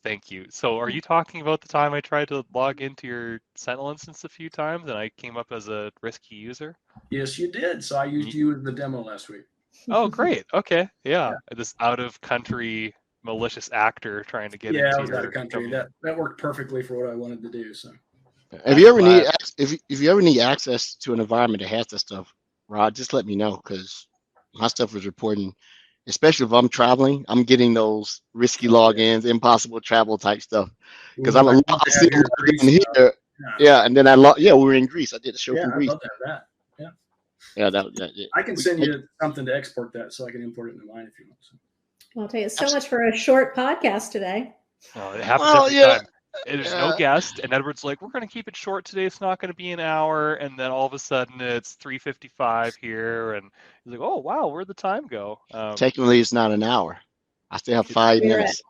Thank you. So are you talking about the time I tried to log into your Sentinel instance a few times and I came up as a risky user? Yes, you did. So I used you in the demo last week. Oh, great. Okay. Yeah. This out of country malicious actor trying to get Yeah, into I was out your of country. domain. That worked perfectly for what I wanted to do. So If you ever glad. need if you ever need access to an environment that has that stuff, Rod, just let me know because my stuff is reporting. Especially if I'm traveling, I'm getting those risky logins, impossible travel type stuff. Because Ooh, I'm I'd love to see have your logged Greece in stuff. here. Yeah, and then we were in Greece. I did a show Yeah, from I'd Greece. love to have that. Yeah, that I can send you something to export that so I can import it into mine if you want. Well, I'll tell you, so much for a short podcast today. Oh, it happens Well, every yeah. time. There's no guest, and Edward's like, "We're going to keep it short today. It's not going to be an hour." And then all of a sudden, it's 3:55 here, and he's like, "Oh wow, where'd the time go?" Technically, it's not an hour. I still have 5 We're minutes.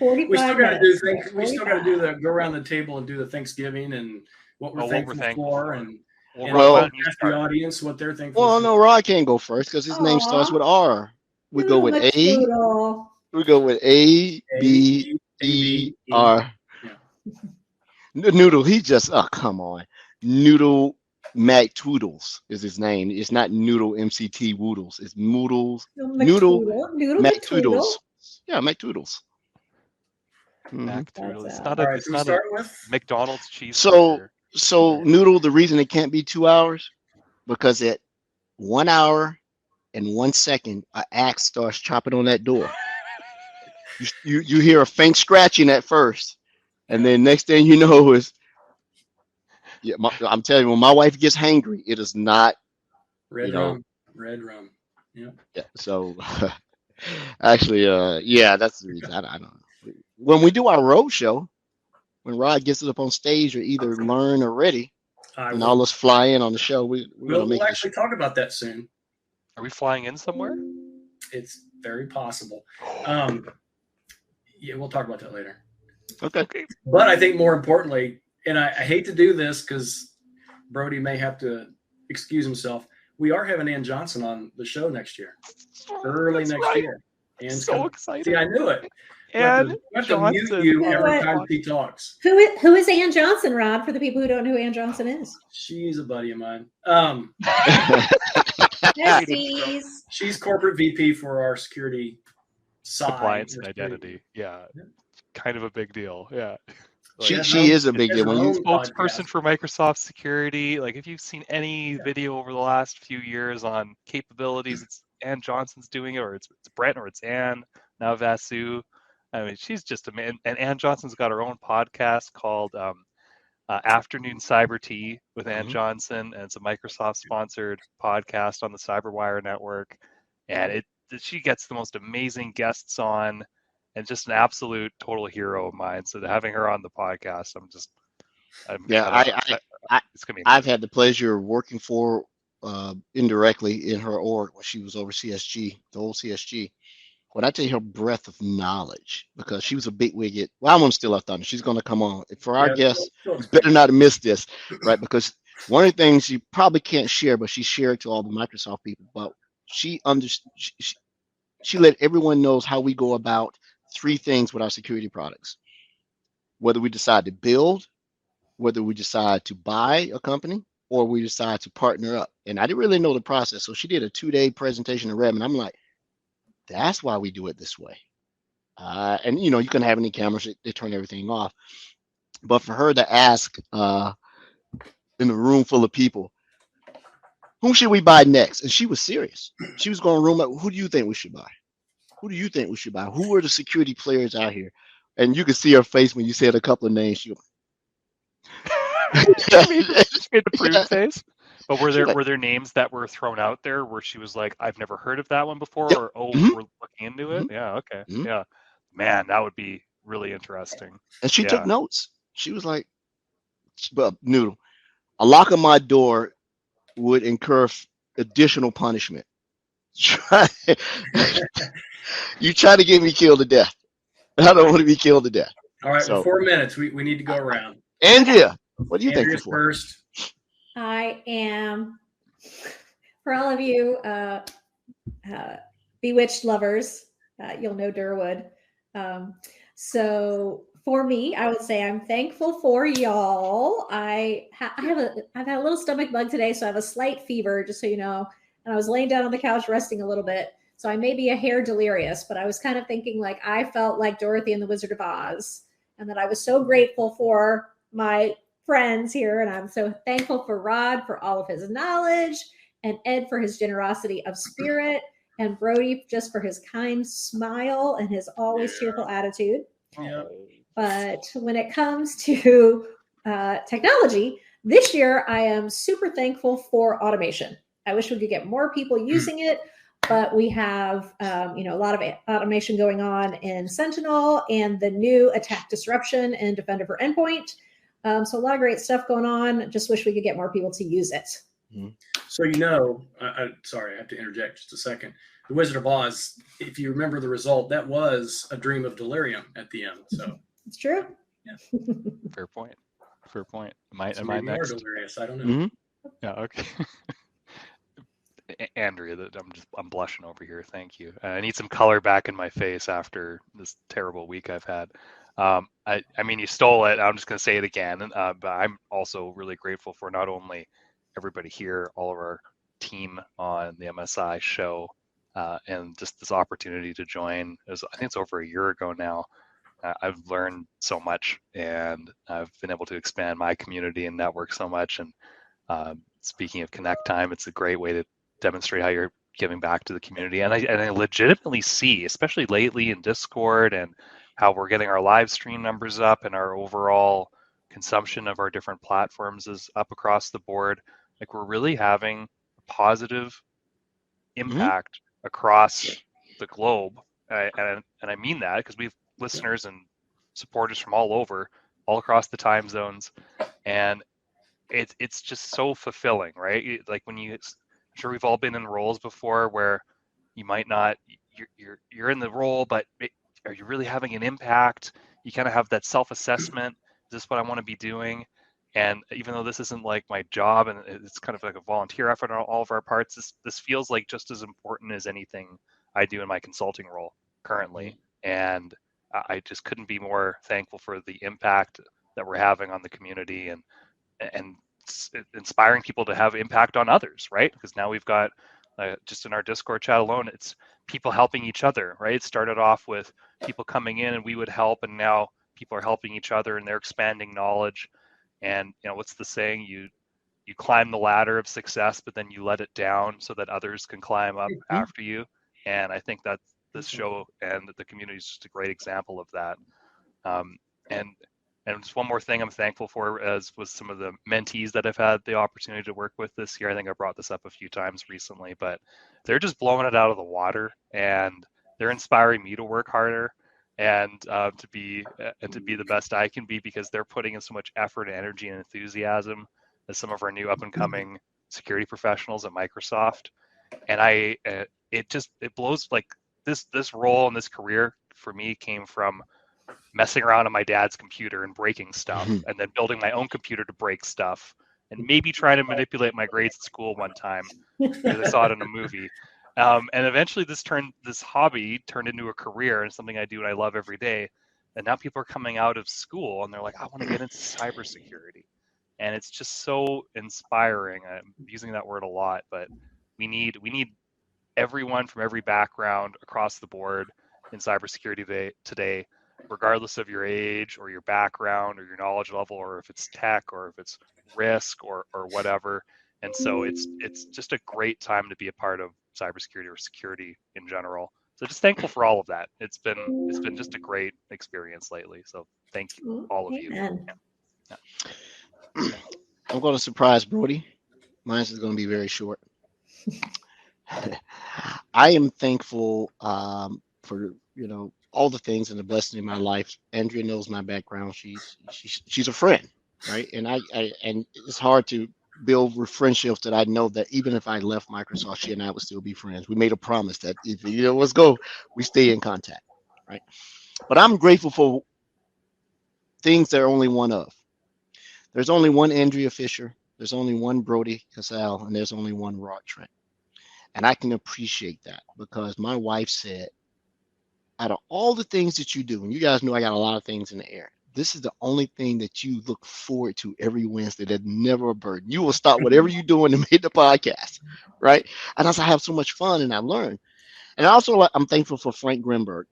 We still got to do things. We 45. still got to do go around the table and do the Thanksgiving and what we're thankful for, and Well, and Rod, why ask don't you the start? audience what they're thankful Well, for. no, Rod can't go first because his name starts with R. We go with A. Noodle. We go with A, B, E, R. Noodle, he just, come on. Noodle McToodles is his name. It's not Noodle MCT Woodles. It's Moodles. Noodle McToodles. Yeah, McToodles. McToodles. It's not All a, right, it's so we not start a with McDonald's cheese. So Noodle, the reason it can't be 2 hours, because at 1 hour and 1 second, an axe starts chopping on that door. You hear a faint scratching at first, and then next thing you know is, I'm telling you, when my wife gets hangry, it is not red rum. Yeah. So actually, that's the reason. I don't know. When we do our road show, when Rod gets it up on stage or either learn or ready, and all us fly in on the show, we'll actually talk about that soon. Are we flying in somewhere? It's very possible. Yeah, we'll talk about that later. Okay. But I think more importantly, and I hate to do this because Brody may have to excuse himself. We are having Ann Johnson on the show next year, early next year. Ann's so excited. See, I knew it. Ann Johnson. Mute you every time she talks. Who is Ann Johnson, Rod? For the people who don't know who Ann Johnson is, she's a buddy of mine. She's corporate VP for our security side. Compliance and identity. Yeah. Kind of a big deal. Yeah. She is a big deal. When you spokesperson for Microsoft security, like if you've seen any video over the last few years on capabilities, it's Ann Johnson's doing it, or it's Brent, or it's Ann, now Vasu. I mean, she's just a man. And Ann Johnson's got her own podcast called Afternoon Cyber Tea with Ann Johnson, and it's a Microsoft-sponsored podcast on the CyberWire network. And she gets the most amazing guests on, and just an absolute total hero of mine. So having her on the podcast, it's gonna be. I've had the pleasure of working for indirectly in her org when she was over CSG, the old CSG. When I tell you her breadth of knowledge, because she was a bigwig at, I'm going to steal her thunder. She's going to come on. For our guests, you better not miss this, right? Because one of the things you probably can't share, but she shared to all the Microsoft people, but she let everyone knows how we go about 3 things with our security products. Whether we decide to build, whether we decide to buy a company, or we decide to partner up. And I didn't really know the process. So she did a 2-day presentation in Redmond. I'm like, that's why we do it this way. And you can have any cameras, they turn everything off. But for her to ask in a room full of people. Whom should we buy next? And she was serious. She was going to room up. Who do you think we should buy? Who do you think we should buy? Who are the security players out here? And you could see her face when you said a couple of names. She She made the prude face. But She like, were there names that were thrown out there where she was like, I've never heard of that one before, yep. or oh, Mhm. we're looking into it? Mhm. Yeah, okay. Mhm. Yeah. Man, that would be really interesting. And she took Yeah. notes. She was like, "But Noodle, a lock on my door would incur additional punishment. You try to get me killed to death. I don't want to be killed to death." All right, So- 4 minutes. We need to go around. Andrea, what do you think? Andrea's first. I am, for all of you Bewitched lovers, you'll know Durwood. So for me, I would say I'm thankful for y'all. I've had a little stomach bug today, so I have a slight fever, just so you know. And I was laying down on the couch resting a little bit, so I may be a hair delirious. But I was kind of thinking, like, I felt like Dorothy and the Wizard of Oz, and that I was so grateful for my friends here, and I'm so thankful for Rod for all of his knowledge, and Ed for his generosity of spirit, and Brody just for his kind smile and his always cheerful attitude. Yeah. But when it comes to technology, this year I am super thankful for automation. I wish we could get more people using it, but we have a lot of automation going on in Sentinel and the new Attack Disruption and Defender for Endpoint. So a lot of great stuff going on. Just wish we could get more people to use it. So sorry, I have to interject just a second. The Wizard of Oz, if you remember the result, that was a dream of delirium at the end. So It's true. Yeah. Fair point. Fair point. Am I maybe more next? delirious. I don't know. Mhm. Yeah, okay. Andrea, I'm blushing over here. Thank you. I need some color back in my face after this terrible week I've had. I mean, you stole it. I'm just going to say it again. But I'm also really grateful for not only everybody here, all of our team on the MSI show, and just this opportunity to join. I think it's over a year ago now. I've learned so much, and I've been able to expand my community and network so much. And speaking of Connect Time, it's a great way to demonstrate how you're giving back to the community. And I legitimately see, especially lately in Discord, and how we're getting our live stream numbers up, and our overall consumption of our different platforms is up across the board. Like, we're really having a positive impact across the globe. And I mean that because we have listeners and supporters from all over, all across the time zones. And it's just so fulfilling, right? Like, when I'm sure we've all been in roles before where you might not, you're in the role, but are you really having an impact? You kind of have that self-assessment. Is this what I want to be doing? And even though this isn't like my job, and it's kind of like a volunteer effort on all of our parts, this feels like just as important as anything I do in my consulting role currently. And I just couldn't be more thankful for the impact that we're having on the community, and inspiring people to have impact on others, right? Because now we've got just in our Discord chat alone, it's people helping each other, right? It started off with people coming in and we would help, and now people are helping each other and they're expanding knowledge. And what's the saying? You climb the ladder of success, but then you let it down so that others can climb up after you. And I think that this show and the community is just a great example of that. And just one more thing I'm thankful for was some of the mentees that I've had the opportunity to work with this year. I think I brought this up a few times recently, but they're just blowing it out of the water, and they're inspiring me to work harder and to be the best I can be, because they're putting in so much effort and energy and enthusiasm as some of our new up and coming security professionals at Microsoft. And it blows, like, this role and this career for me came from messing around on my dad's computer and breaking stuff, and then building my own computer to break stuff, and maybe trying to manipulate my grades at school one time because I saw it in a movie. And eventually this hobby turned into a career and something I do and I love every day. And now people are coming out of school and they're like, I want to get into cybersecurity. And it's just so inspiring. I'm using that word a lot, but we need everyone from every background across the board in cybersecurity today. regardless of your age or your background or your knowledge level, or if it's tech or if it's risk or whatever. And so it's just a great time to be a part of cybersecurity or security in general. So just thankful for all of that. It's been just a great experience lately. So thank you, all of you. Amen. Yeah. I'm going to surprise Brody. Mine is going to be very short. I am thankful for all the things and the blessings in my life. Andrea knows my background. She's a friend, right? And and it's hard to build with friendships that I know that even if I left Microsoft, she and I would still be friends. We made a promise that if let's go, we stay in contact, right? But I'm grateful for things that are only one of. There's only one Andrea Fisher. There's only one Brody Casale, and there's only one Rod Trent. And I can appreciate that because my wife said, out of all the things that you do, and you guys know I got a lot of things in the air, this is the only thing that you look forward to every Wednesday that never a burden. You will stop whatever you're doing to make the podcast, right? And I have so much fun and I learn. And also, I'm thankful for Frank Grimberg.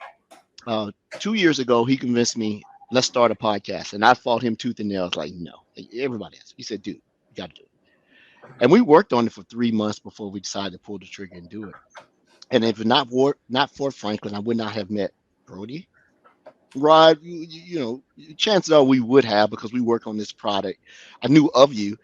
2 years ago, he convinced me, let's start a podcast. And I fought him tooth and nail. I was like, no, everybody has. He said, dude, you got to do it. And we worked on it for 3 months before we decided to pull the trigger and do it. And if not for Franklin, I would not have met Brody. Rod, chances are we would have because we work on this product. I knew of you.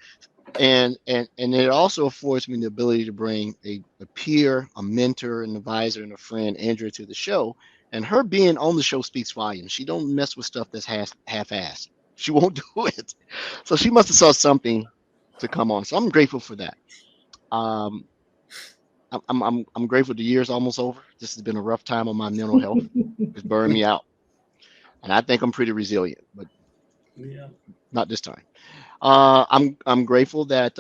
And it also affords me the ability to bring a peer, a mentor, an advisor, and a friend, Andrea, to the show. And her being on the show speaks volumes. She don't mess with stuff that's half-assed. She won't do it. So she must have saw something to come on. So I'm grateful for that. I'm grateful the year's almost over. This has been a rough time on my mental health. It's burned me out. And I think I'm pretty resilient, but not this time. I'm grateful that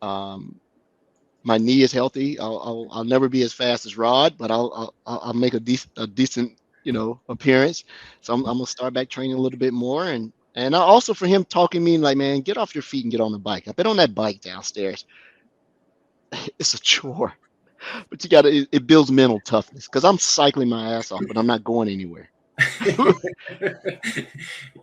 my knee is healthy. I'll never be as fast as Rod, but I'll make a decent appearance. So I'm gonna start back training a little bit more, and also for him talking to me like, man, get off your feet and get on the bike. I've been on that bike downstairs. It's a chore, but it builds mental toughness because I'm cycling my ass off, but I'm not going anywhere.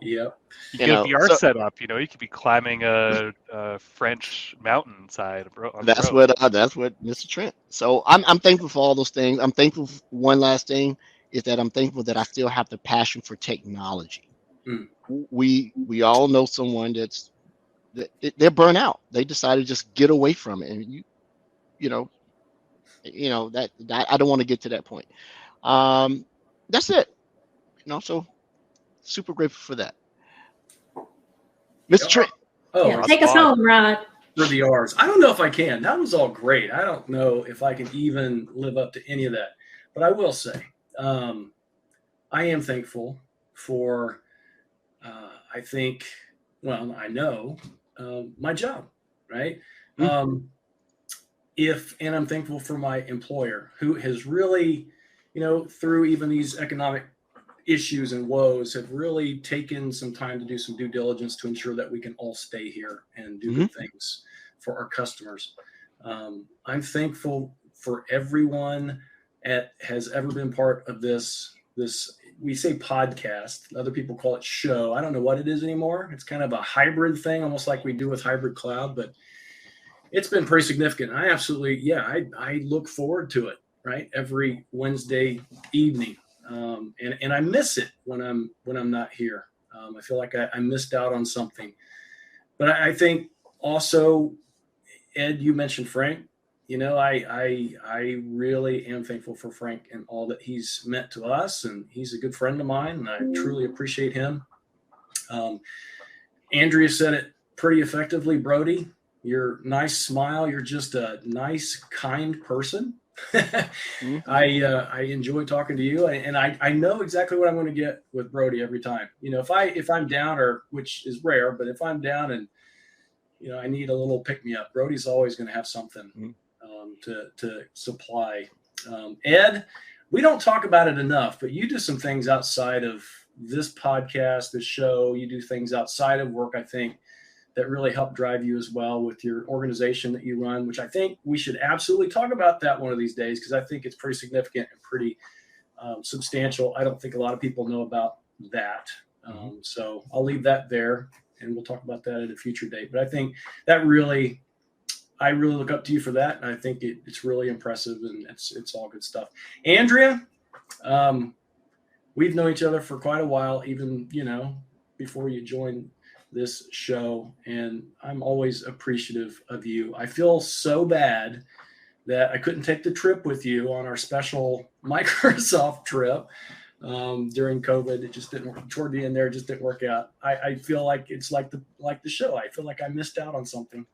Yep. You get a VR set up. You could be climbing a French mountainside. That's what Mr. Trent. So I'm thankful for all those things. I'm thankful for one last thing is that I'm thankful that I still have the passion for technology. Mm. We all know someone they're burnt out. They decided to just get away from it, and that I don't want to get to that point. That's it. So super grateful for that. Mr. Trent. Take us home, Rod. For the R's. I don't know if I can. That was all great. I don't know if I can even live up to any of that. But I will say, I am thankful for, I know my job, right? Mm-hmm. And I'm thankful for my employer who has really, through even these economic issues and woes, have really taken some time to do some due diligence to ensure that we can all stay here and do good things for our customers. I'm thankful for everyone that has ever been part of this, we say podcast, other people call it show. I don't know what it is anymore. It's kind of a hybrid thing, almost like we do with Hybrid Cloud, but it's been pretty significant. I absolutely, I look forward to it, right? Every Wednesday evening. And I miss it when I'm not here. I feel like I missed out on something. But I think also, Ed, you mentioned Frank. I really am thankful for Frank and all that he's meant to us, and he's a good friend of mine, and I truly appreciate him. Andrea said it pretty effectively, Brody. Your nice smile. You're just a nice, kind person. I enjoy talking to you, and I know exactly what I'm going to get with Brody every time. If I'm down, or which is rare, but if I'm down and I need a little pick me up, Brody's always going to have something to supply. Ed, we don't talk about it enough, but you do some things outside of this podcast, this show. You do things outside of work, I think, that really help drive you as well with your organization that you run, which I think we should absolutely talk about that one of these days, because I think it's pretty significant and pretty substantial. I don't think a lot of people know about that. So I'll leave that there, and we'll talk about that at a future date. But I think that I really look up to you for that, and I think it's really impressive, and it's all good stuff. Andrea, we've known each other for quite a while, even before you joined this show, and I'm always appreciative of you. I feel so bad that I couldn't take the trip with you on our special Microsoft trip during COVID. It just didn't work. Toward the end there, it just didn't work out. I feel like it's like the show. I feel like I missed out on something.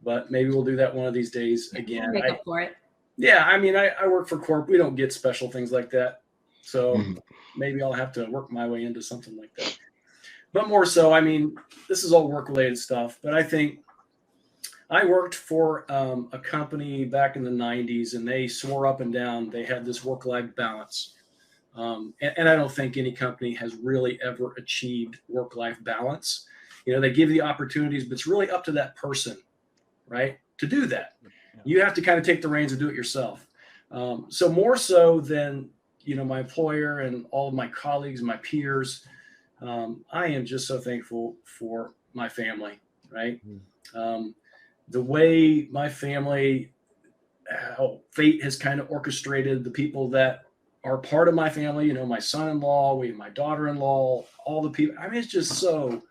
But maybe we'll do that one of these days again. Make up for it. Yeah, I mean, I work for Corp. We don't get special things like that. So maybe I'll have to work my way into something like that. But more so, I mean, this is all work-related stuff. But I think I worked for a company back in the 90s, and they swore up and down they had this work-life balance. And I don't think any company has really ever achieved work-life balance. They give you the opportunities, but it's really up to that person, right, to do that. You have to kind of take the reins and do it yourself. So more so than, my employer and all of my colleagues, my peers, I am just so thankful for my family, right? The way my family, how fate has kind of orchestrated the people that are part of my family, my son-in-law, my daughter-in-law, all the people. I mean, it's just so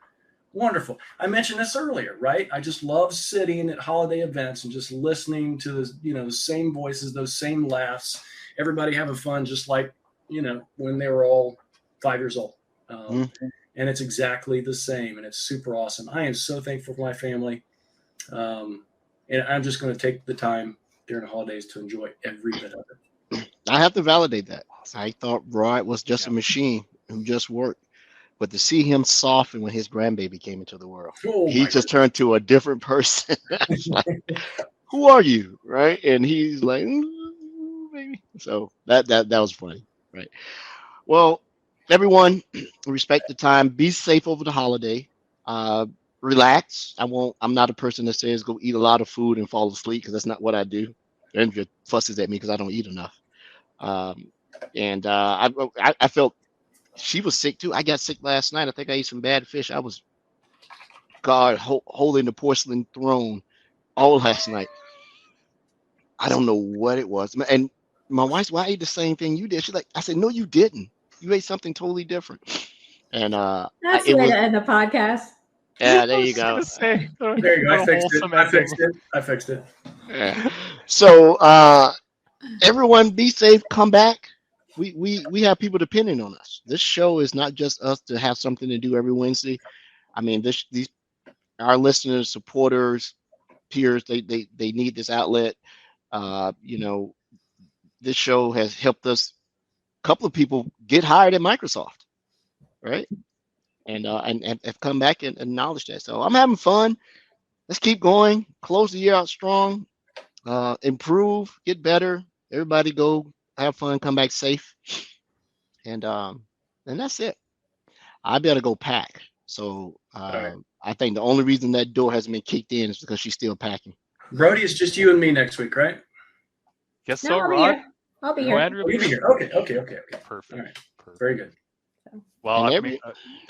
wonderful. I mentioned this earlier, right? I just love sitting at holiday events and just listening to the same voices, those same laughs, everybody having fun, just like, when they were all 5 years old. And it's exactly the same, and it's super awesome. I am so thankful for my family. And I'm just going to take the time during the holidays to enjoy every bit of it. I have to validate that. I thought Rod was just a machine who just worked. But to see him soften when his grandbaby came into the world, he just turned to a different person. Like, who are you, right? And he's like, baby. So that was funny, right? Well, everyone, respect the time. Be safe over the holiday. Relax. I'm not a person that says go eat a lot of food and fall asleep, because that's not what I do. Andrea fusses at me because I don't eat enough. And I felt. She was sick too. I got sick last night. I think I ate some bad fish. I was holding the porcelain throne all last night. I don't know what it was. And my wife's, well, I ate the same thing you did. She's like, I said, no, you didn't. You ate something totally different. And that's the way to end the podcast. Yeah, there you go. There you go. I fixed it. Yeah. So everyone be safe. Come back. We have people depending on us. This show is not just us to have something to do every Wednesday. I mean, our listeners, supporters, peers, they need this outlet. This show has helped us. A couple of people get hired at Microsoft, right? And have come back and acknowledged that. So I'm having fun. Let's keep going. Close the year out strong. Improve. Get better. Everybody go. Have fun, come back safe, and that's it. I better go pack. So right. I think the only reason that door hasn't been kicked in is because she's still packing. Brody, it's just you and me next week, right? Yes, so Rod. I'll be here. You'll be here. Okay. Perfect. All right. Very good. Well,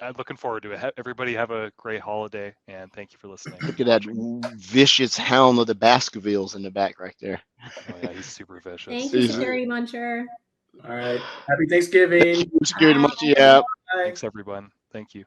I'm looking forward to it. Everybody have a great holiday, and thank you for listening. Look at that vicious hound of the Baskervilles in the back right there. Oh, yeah, he's super vicious. Thank you, Scary Muncher. All right. Happy Thanksgiving. Scary Muncher. Yeah. Thanks, everyone. Thank you.